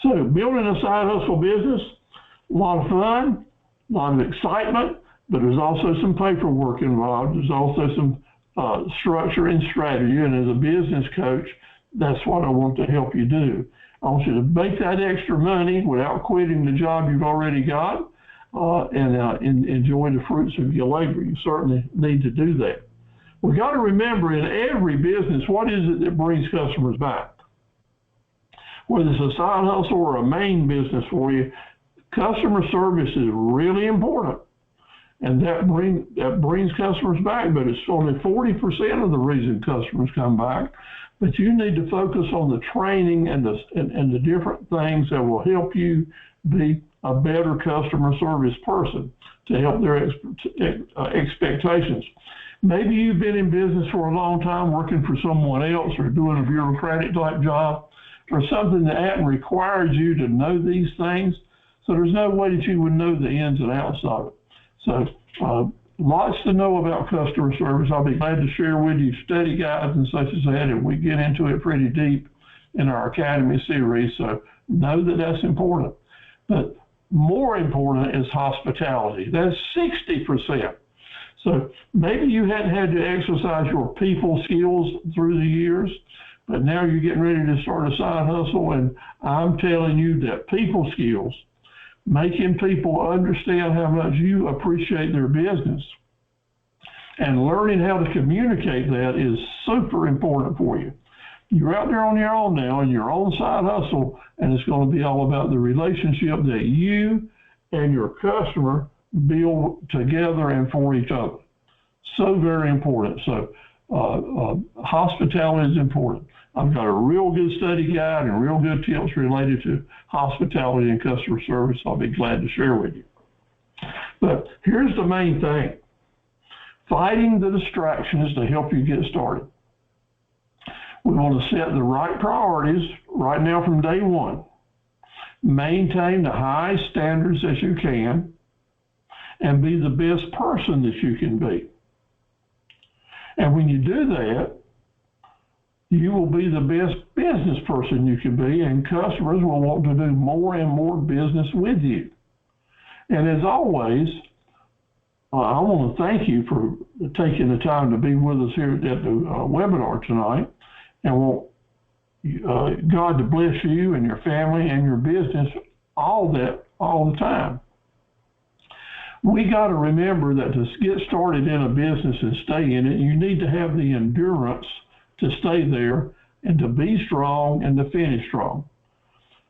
So building a side hustle business, a lot of fun, a lot of excitement, but there's also some paperwork involved. There's also some structure and strategy. And as a business coach, that's what I want to help you do. I want you to make that extra money without quitting the job you've already got and enjoy the fruits of your labor. You certainly need to do that. We got to remember, in every business, what is it that brings customers back? Whether it's a side hustle or a main business for you, customer service is really important. And that brings customers back, but it's only 40% of the reason customers come back. But you need to focus on the training and the different things that will help you be a better customer service person to help their expectations. Maybe you've been in business for a long time working for someone else or doing a bureaucratic type job or something that requires you to know these things. So there's no way that you would know the ins and outs of it. So lots to know about customer service. I'll be glad to share with you study guides and such as that, and we get into it pretty deep in our Academy series. So know that that's important. But more important is hospitality. That's 60%. So maybe you hadn't had to exercise your people skills through the years, but now you're getting ready to start a side hustle, and I'm telling you that people skills, making people understand how much you appreciate their business, and learning how to communicate that is super important for you. You're out there on your own now in your own side hustle, and it's going to be all about the relationship that you and your customer build together and for each other. So very important. So hospitality is important. I've got a real good study guide and real good tips related to hospitality and customer service I'll be glad to share with you. But here's the main thing. Fighting the distractions to help you get started. We want to set the right priorities right now from day one. Maintain the highest standards that you can and be the best person that you can be. And when you do that, you will be the best business person you can be, and customers will want to do more and more business with you. And as always, I want to thank you for taking the time to be with us here at the webinar tonight, and want God to bless you and your family and your business all the time. We got to remember that to get started in a business and stay in it, you need to have the endurance to stay there and to be strong and to finish strong.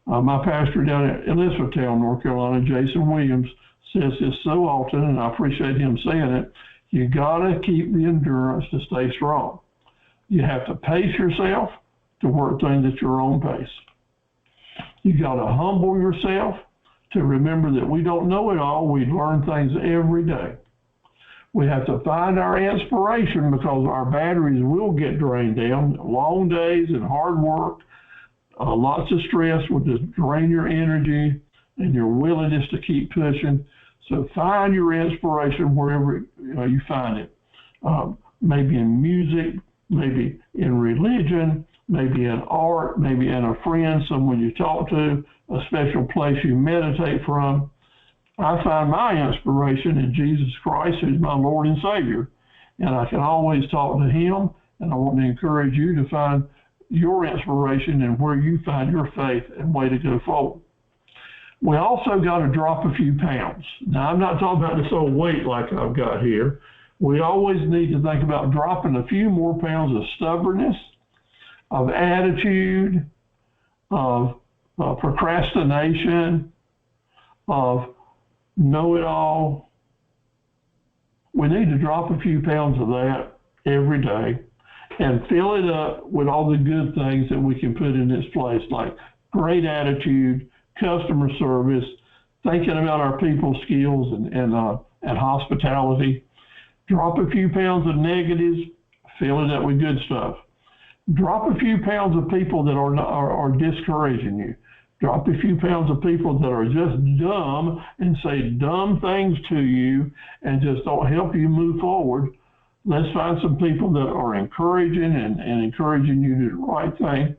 My pastor down at Elizabethtown, North Carolina, Jason Williams, says this so often, and I appreciate him saying it. You got to keep the endurance to stay strong. You have to pace yourself to work things at your own pace. You got to humble yourself to remember that we don't know it all. We learn things every day. We have to find our inspiration because our batteries will get drained down. Long days and hard work, lots of stress will just drain your energy and your willingness to keep pushing. So find your inspiration wherever you find it. Maybe in music, maybe in religion, maybe in art, maybe in a friend, someone you talk to, a special place you meditate from. I find my inspiration in Jesus Christ, who's my Lord and Savior, and I can always talk to him, and I want to encourage you to find your inspiration and where you find your faith and way to go forward. We also got to drop a few pounds. Now, I'm not talking about this old weight like I've got here. We always need to think about dropping a few more pounds of stubbornness, of attitude, of procrastination, of know-it-all. We need to drop a few pounds of that every day and fill it up with all the good things that we can put in this place, like great attitude, customer service, thinking about our people skills and hospitality. Drop a few pounds of negatives, fill it up with good stuff. Drop a few pounds of people that are discouraging you. Drop a few pounds of people that are just dumb and say dumb things to you and just don't help you move forward. Let's find some people that are encouraging and encouraging you to do the right thing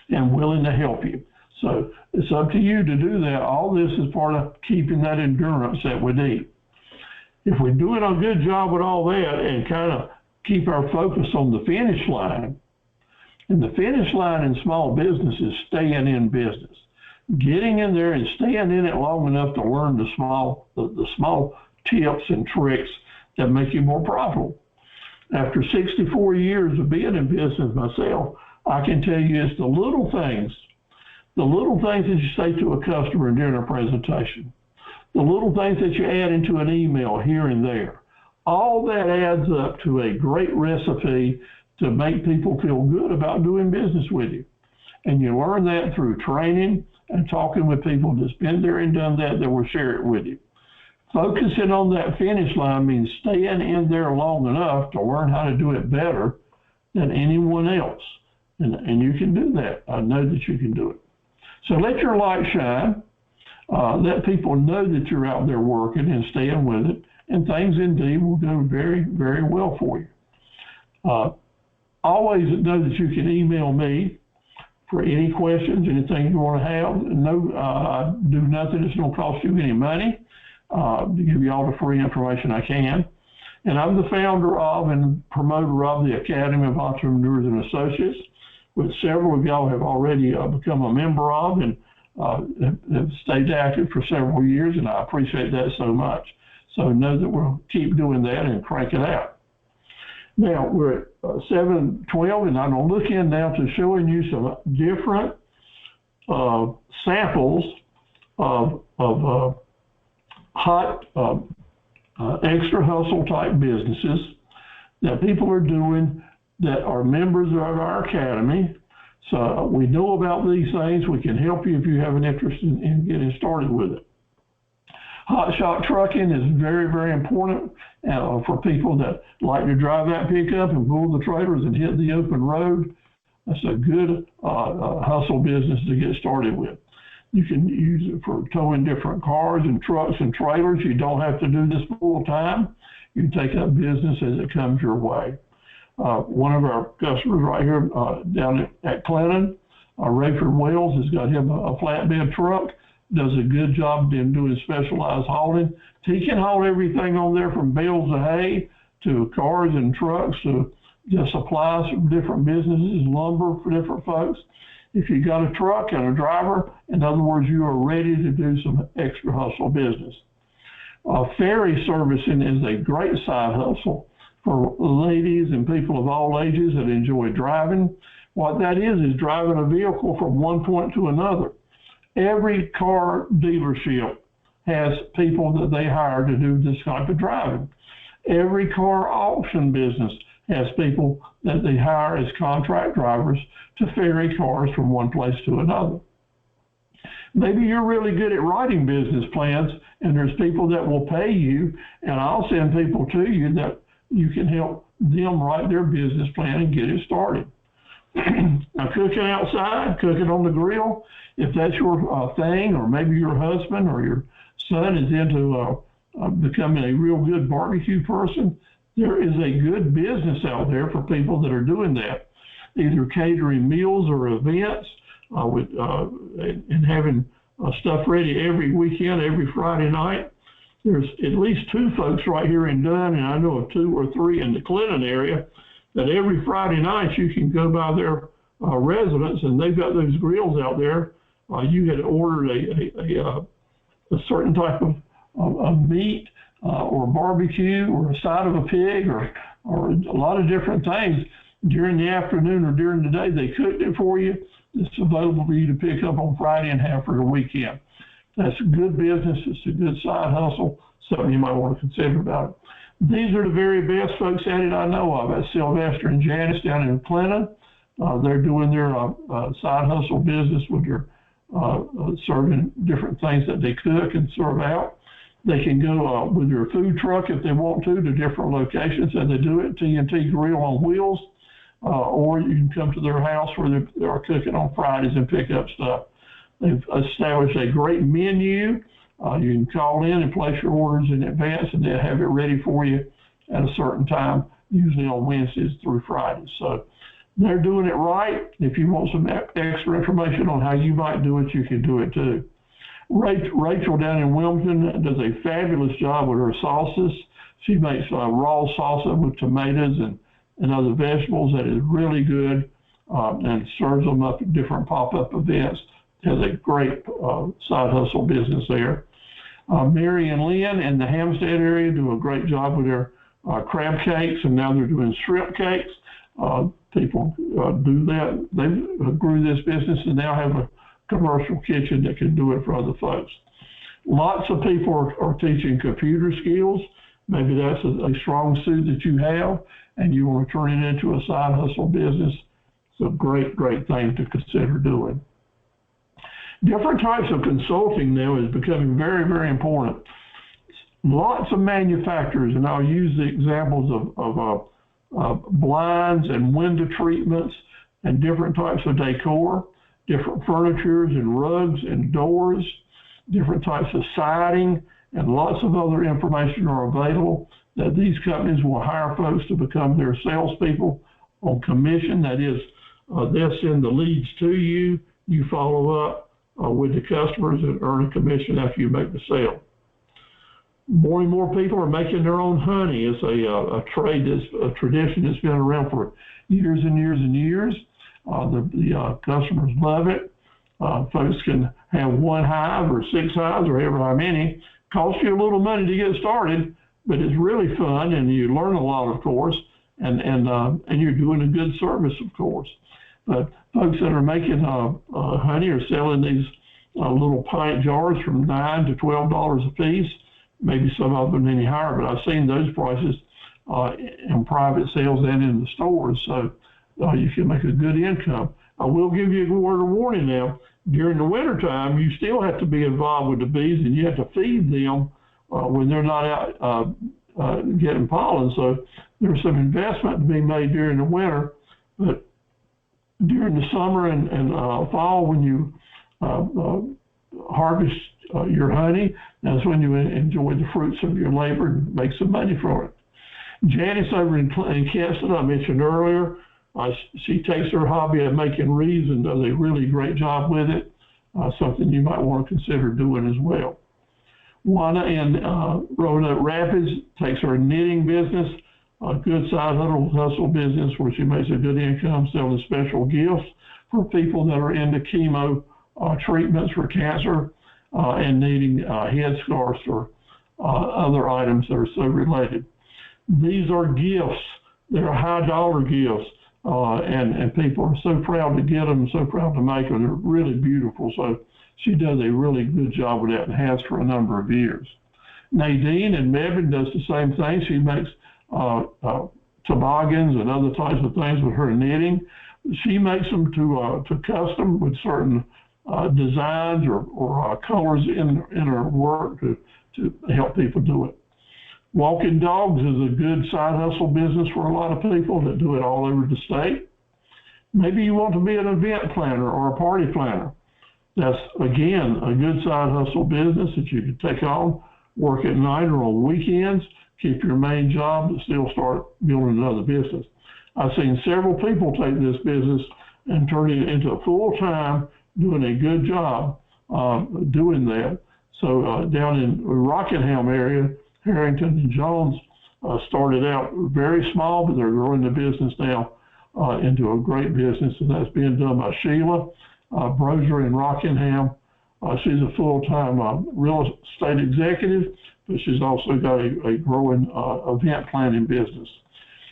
and willing to help you. So it's up to you to do that. All this is part of keeping that endurance that we need. If we're doing a good job with all that and kind of keep our focus on the finish line, and the finish line in small business is staying in business. Getting in there and staying in it long enough to learn the small tips and tricks that make you more profitable. After 64 years of being in business myself, I can tell you it's the little things that you say to a customer during a presentation, the little things that you add into an email here and there. All that adds up to a great recipe to make people feel good about doing business with you. And you learn that through training and talking with people that's been there and done that will share it with you. Focusing on that finish line means staying in there long enough to learn how to do it better than anyone else. And you can do that. I know that you can do it. So let your light shine. Let people know that you're out there working and staying with it. And things indeed will go very, very well for you. Always know that you can email me for any questions, anything you want to have. No, I do nothing that's going to cost you any money to give you all the free information I can. And I'm the founder of and promoter of the Academy of Entrepreneurs and Associates, which several of y'all have already become a member of and have stayed active for several years, and I appreciate that so much. So know that we'll keep doing that and crank it out. Now, we're at 7:12, and I'm going to look in now to showing you some different samples of hot extra hustle type businesses that people are doing that are members of our academy. So we know about these things. We can help you if you have an interest in getting started with it. Hot shot trucking is very, very important for people that like to drive that pickup and pull the trailers and hit the open road. That's a good hustle business to get started with. You can use it for towing different cars and trucks and trailers. You don't have to do this full time. You can take up business as it comes your way. One of our customers right here down at Clinton, Rayford Wells, has got him a flatbed truck. Does a good job in doing specialized hauling. He can haul everything on there from bales of hay to cars and trucks to just supplies from different businesses, lumber for different folks. If you got a truck and a driver, in other words, you are ready to do some extra hustle business. Ferry servicing is a great side hustle for ladies and people of all ages that enjoy driving. What that is driving a vehicle from one point to another. Every car dealership has people that they hire to do this type of driving. Every car auction business has people that they hire as contract drivers to ferry cars from one place to another. Maybe you're really good at writing business plans, and there's people that will pay you, and I'll send people to you that you can help them write their business plan and get it started. Now, cooking outside, cooking on the grill, if that's your thing, or maybe your husband or your son is into becoming a real good barbecue person, there is a good business out there for people that are doing that, either catering meals or events and having stuff ready every weekend, every Friday night. There's at least 2 folks right here in Dunn, and I know of 2 or 3 in the Clinton area, that every Friday night you can go by their residence, and they've got those grills out there. You had ordered a certain type of meat or barbecue or a side of a pig or a lot of different things during the afternoon or during the day. They cooked it for you. It's available for you to pick up on Friday and have for the weekend. That's good business. It's a good side hustle, something you might want to consider about it. These are the very best folks at it I know of. That's Sylvester and Janice down in Atlanta. They're doing their side hustle business with their serving different things that they cook and serve out. They can go with their food truck if they want to different locations, and they do it TNT Grill on Wheels, or you can come to their house where they are cooking on Fridays and pick up stuff. They've established a great menu. You can call in and place your orders in advance, and they'll have it ready for you at a certain time, usually on Wednesdays through Fridays. So they're doing it right. If you want some extra information on how you might do it, you can do it too. Rachel down in Wilmington does a fabulous job with her sauces. She makes raw salsa with tomatoes and other vegetables that is really good, and serves them up at different pop-up events. Has a great side hustle business there. Mary and Lynn in the Hampstead area do a great job with their crab cakes, and now they're doing shrimp cakes. People do that. They grew this business and now have a commercial kitchen that can do it for other folks. Lots of people are teaching computer skills. Maybe that's a strong suit that you have and you want to turn it into a side hustle business. It's a great thing to consider doing. Different types of consulting now is becoming very important. Lots of manufacturers, and I'll use the examples of blinds and window treatments and different types of decor, different furnitures and rugs and doors, different types of siding, and lots of other information are available that these companies will hire folks to become their salespeople on commission. That is, they'll send the leads to you, you follow up with the customers and earn a commission after you make the sale. More and more people are making their own honey. It's a trade, a tradition that's been around for years and years and years. The customers love it. Folks can have one hive or 6 hives or however many. Costs you a little money to get started, but it's really fun and you learn a lot, of course, and you're doing a good service, of course. But folks that are making honey are selling these little pint jars from $9 to $12 a piece. Maybe some of them any higher, but I've seen those prices in private sales and in the stores. So you can make a good income. I will give you a word of warning now. During the wintertime, you still have to be involved with the bees, and you have to feed them when they're not out getting pollen. So there's some investment to be made during the winter, but during the summer and fall, when you harvest your honey, that's when you enjoy the fruits of your labor and make some money from it. Janice over in Kinston, I mentioned earlier, she takes her hobby of making wreaths and does a really great job with it, something you might want to consider doing as well. Juana in Roanoke Rapids takes her knitting business, a good side hustle business where she makes a good income selling special gifts for people that are into chemo treatments for cancer and needing headscarves or other items that are so related. These are gifts. They're high dollar gifts. And people are so proud to get them, so proud to make them. They're really beautiful. So she does a really good job with that and has for a number of years. Nadine in Mebane does the same thing. She makes toboggans and other types of things with her knitting. She makes them to custom with certain designs or colors in her work to help people do it. Walking dogs is a good side hustle business for a lot of people that do it all over the state. Maybe you want to be an event planner or a party planner. That's, again, a good side hustle business that you can take on, work at night or on weekends, keep your main job, but still start building another business. I've seen several people take this business and turn it into a full-time, doing a good job doing that. So down in the Rockingham area, Harrington and Jones started out very small, but they're growing the business now into a great business, and that's being done by Sheila Brozier in Rockingham. She's a full-time real estate executive, but she's also got a growing event planning business.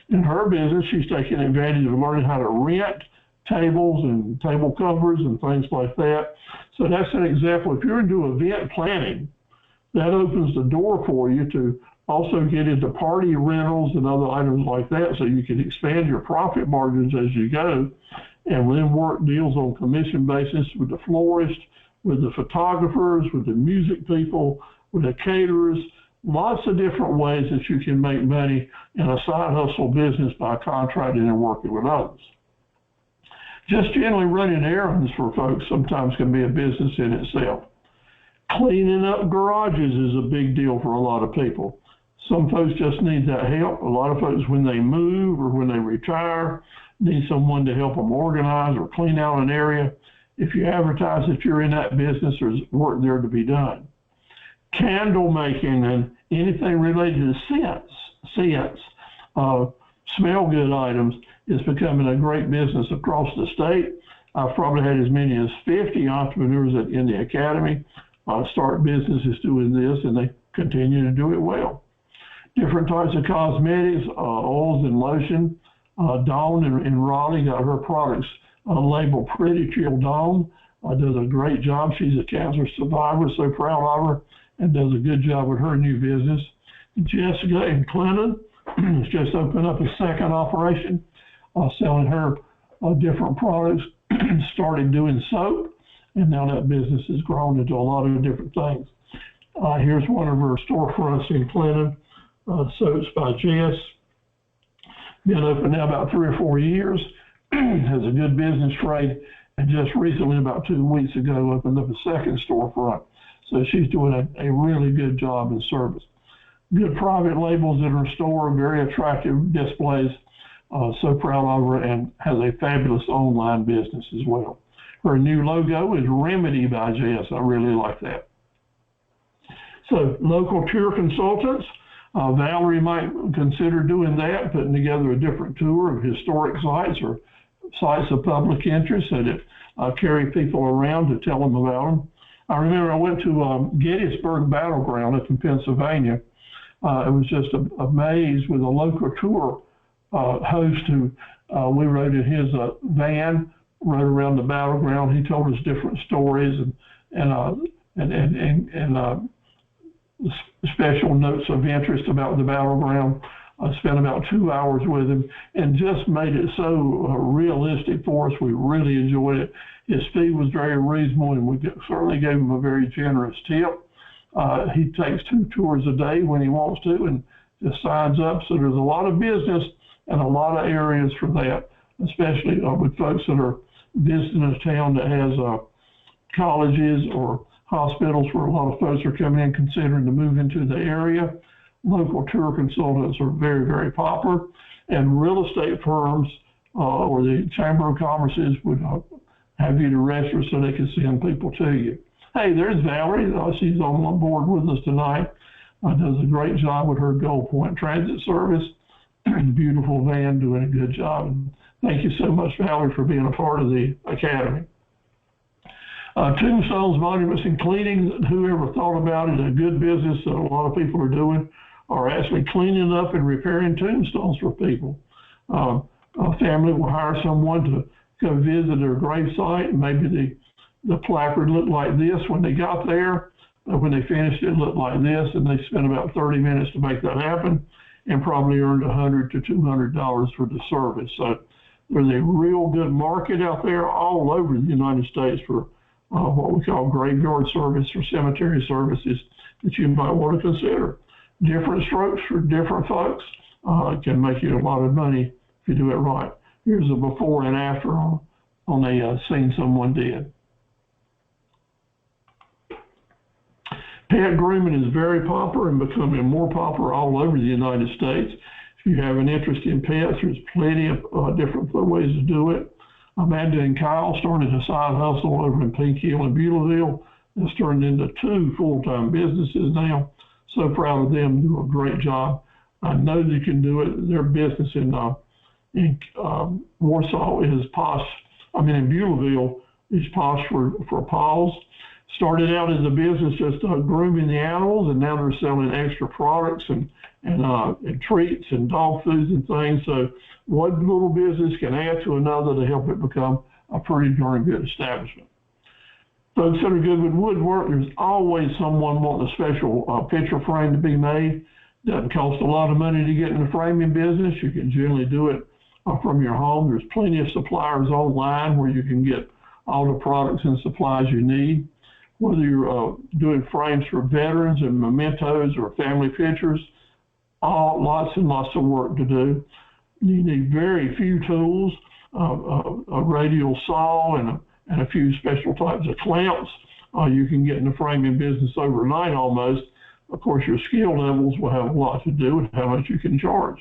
In her business, she's taking advantage of learning how to rent tables and table covers and things like that. So that's an example. If you're into event planning, that opens the door for you to also get into party rentals and other items like that, so you can expand your profit margins as you go, and then work deals on commission basis with the florist, with the photographers, with the music people, with the caterers. Lots of different ways that you can make money in a side hustle business by contracting and working with others. Just generally running errands for folks sometimes can be a business in itself. Cleaning up garages is a big deal for a lot of people. Some folks just need that help. A lot of folks, when they move or when they retire, need someone to help them organize or clean out an area. If you advertise that you're in that business, there's work there to be done. Candle making and anything related to scents, smell good items is becoming a great business across the state. I've probably had as many as 50 entrepreneurs in the academy start businesses doing this, and they continue to do it well. Different types of cosmetics, oils and lotion. Dawn in Raleigh got her products labeled Pretty Chill Dawn. Does a great job. She's a cancer survivor, so proud of her, and does a good job with her new business. Jessica in Clinton has just opened up a second operation, selling her different products, started doing soap, and now that business has grown into a lot of different things. Here's one of her storefronts in Clinton, Soaps by Jess. Been open now about 3 or 4 years, has a good business trade, and just recently, about 2 weeks ago, opened up a second storefront. So she's doing a really good job in service. Good private labels in her store, very attractive displays. So proud of her, and has a fabulous online business as well. Her new logo is Remedy by Jess. I really like that. So local tour consultants. Valerie might consider doing that, putting together a different tour of historic sites or sites of public interest so that carry people around to tell them about them. I remember I went to Gettysburg Battleground up in Pennsylvania. I was just amazed with a local tour host who we rode in his van, rode around the battleground. He told us different stories and special notes of interest about the battleground. I spent about 2 hours with him and just made it so realistic for us. We really enjoyed it. His fee was very reasonable, and we certainly gave him a very generous tip. He takes 2 tours a day when he wants to and just signs up. So there's a lot of business and a lot of areas for that, especially with folks that are visiting a town that has colleges or hospitals where a lot of folks are coming in considering to move into the area. Local tour consultants are very, very popular, and real estate firms or the Chamber of Commerce's would have you to register so they can send people to you. Hey, there's Valerie. She's on board with us tonight. Does a great job with her Gold Point Transit Service. Beautiful van, doing a good job. And thank you so much, Valerie, for being a part of the Academy. Tombstones, monuments, and cleaning. Whoever thought about it, a good business that a lot of people are doing are actually cleaning up and repairing tombstones for people. A family will hire someone to go visit their gravesite, and maybe the placard looked like this when they got there. When they finished, it looked like this, and they spent about 30 minutes to make that happen and probably earned $100 to $200 for the service. So there's a real good market out there all over the United States for what we call graveyard service or cemetery services that you might want to consider. Different strokes for different folks can make you a lot of money if you do it right. Here's a before and after on a scene someone did. Pet grooming is very popular and becoming more popular all over the United States. If you have an interest in pets, there's plenty of different ways to do it. Amanda and Kyle started a side hustle over in Pink Hill and Beulaville. It's turned into 2 full-time businesses now. So proud of them, do a great job. I know they can do it. Their business in Warsaw is posh. In Beulaville is posh for paws. Started out as a business just grooming the animals, and now they're selling extra products and treats and dog foods and things. So one little business can add to another to help it become a pretty darn good establishment. Folks that are good with woodwork, there's always someone wanting a special picture frame to be made. Doesn't cost a lot of money to get in the framing business. You can generally do it from your home. There's plenty of suppliers online where you can get all the products and supplies you need. Whether you're doing frames for veterans and mementos or family pictures, lots and lots of work to do. You need very few tools, a radial saw and a few special types of clamps. You can get in the framing business overnight almost. Of course, your skill levels will have a lot to do with how much you can charge.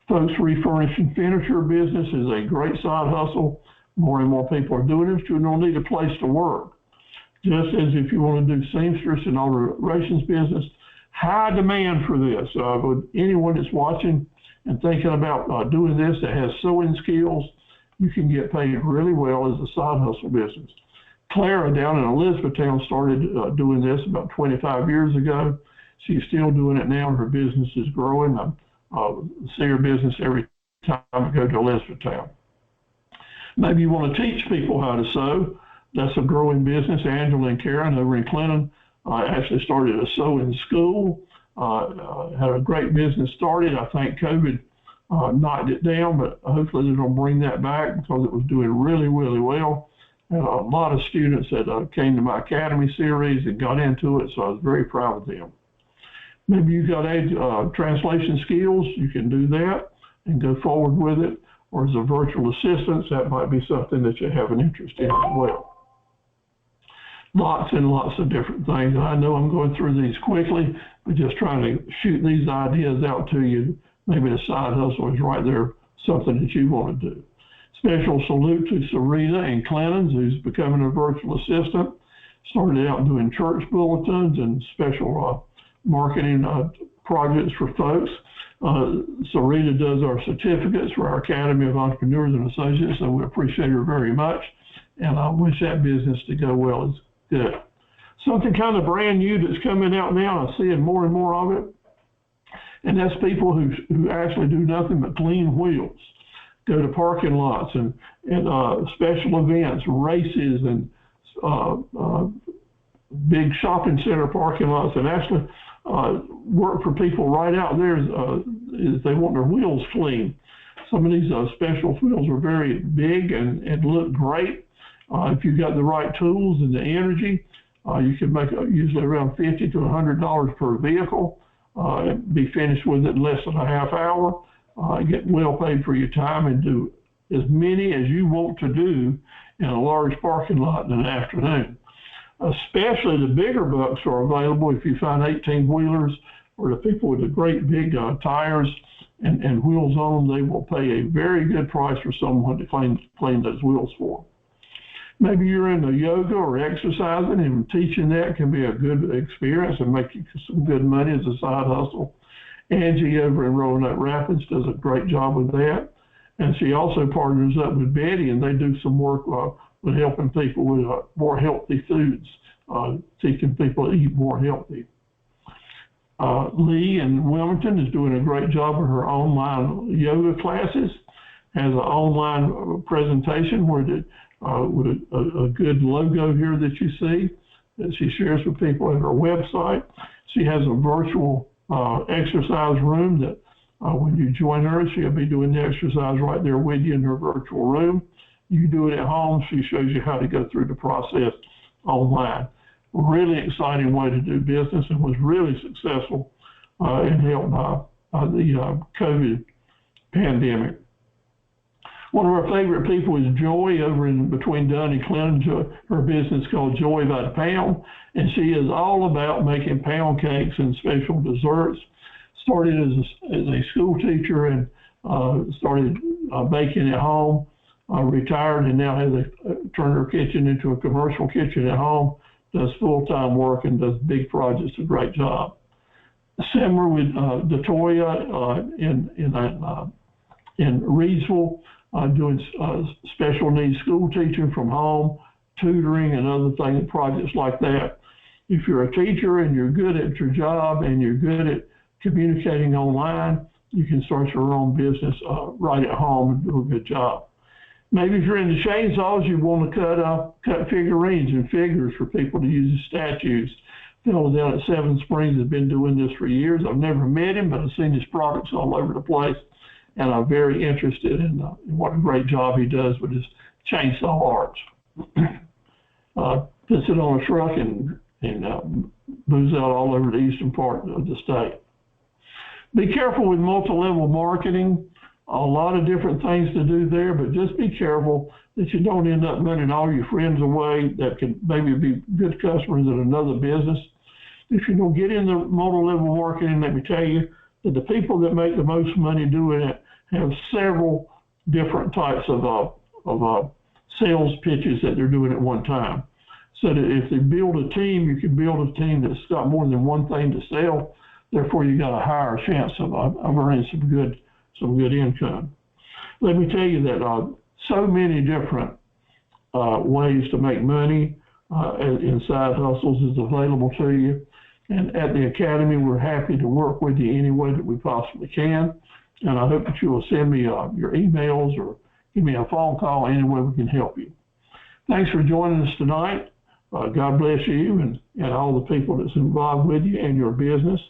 Folks, refurnishing furniture business is a great side hustle. More and more people are doing it. You don't need a place to work. Just as if you want to do seamstress and alterations business, high demand for this. With anyone that's watching and thinking about doing this that has sewing skills, you can get paid really well as a side hustle business. Clara down in Elizabethtown started doing this about 25 years ago. She's still doing it now, and her business is growing. I see her business every time I go to Elizabethtown. Maybe you want to teach people how to sew. That's a growing business. Angela and Karen over in Clinton actually started a sewing school, had a great business started. I think COVID knocked it down, but hopefully they're going to bring that back because it was doing really, really well. And a lot of students that came to my Academy series and got into it, so I was very proud of them. Maybe you've got translation skills, you can do that and go forward with it. Or as a virtual assistant, that might be something that you have an interest in as well. Lots and lots of different things. I know I'm going through these quickly, but just trying to shoot these ideas out to you. Maybe the side hustle is right there, something that you want to do. Special salute to Sarita in Clinton, who's becoming a virtual assistant. Started out doing church bulletins and special marketing projects for folks. Sarita does our certificates for our Academy of Entrepreneurs and Associates, so we appreciate her very much. And I wish that business to go well. It's good. Something kind of brand new that's coming out now, I'm seeing more and more of it. And that's people who actually do nothing but clean wheels. Go to parking lots and special events, races, and big shopping center parking lots, and actually work for people right out there if they want their wheels clean. Some of these special wheels are very big and look great. If you've got the right tools and the energy, you can make usually around $50 to $100 per vehicle. Be finished with it in less than a half hour. Get well paid for your time and do as many as you want to do in a large parking lot in an afternoon. Especially the bigger bucks are available if you find 18-wheelers or the people with the great big tires and wheels on them. They will pay a very good price for someone to clean those wheels for. Maybe you're into yoga or exercising, and teaching that can be a good experience and make you some good money as a side hustle. Angie over in Roanoke Rapids does a great job with that. And she also partners up with Betty, and they do some work with helping people with more healthy foods, teaching people to eat more healthy. Lee in Wilmington is doing a great job with her online yoga classes, has an online presentation where with a good logo here that you see that she shares with people at her website. She has a virtual exercise room that when you join her, she'll be doing the exercise right there with you in her virtual room. You do it at home. She shows you how to go through the process online. Really exciting way to do business, and was really successful and helped by the COVID pandemic. One of our favorite people is Joy over in between Dunn and Clinton. Her business is called Joy by the Pound, and she is all about making pound cakes and special desserts. Started as a school teacher and started baking at home, retired, and now has turned her kitchen into a commercial kitchen at home, does full-time work and does big projects, a great job. Similar with DeToya in Reedsville, doing special needs school teaching from home, tutoring and other things, projects like that. If you're a teacher and you're good at your job and you're good at communicating online, you can start your own business right at home and do a good job. Maybe if you're into chainsaws, you want to cut figurines and figures for people to use as statues. Fellow down at Seven Springs has been doing this for years. I've never met him, but I've seen his products all over the place, and I'm very interested in what a great job he does with his chainsaw arts. Puts it on a truck and moves out all over the eastern part of the state. Be careful with multi-level marketing. A lot of different things to do there, but just be careful that you don't end up running all your friends away that could maybe be good customers at another business. If you don't get into multi-level marketing, let me tell you that the people that make the most money doing it have several different types of sales pitches that they're doing at one time. So that if they build a team, you can build a team that's got more than one thing to sell. Therefore, you got a higher chance of earning some good income. Let me tell you that so many different ways to make money in side hustles is available to you. And at the Academy, we're happy to work with you any way that we possibly can. And I hope that you will send me your emails or give me a phone call any way we can help you. Thanks for joining us tonight. God bless you and all the people that's involved with you and your business.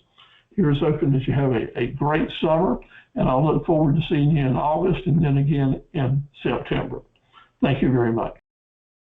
Here's hoping that you have a great summer, and I'll look forward to seeing you in August and then again in September. Thank you very much.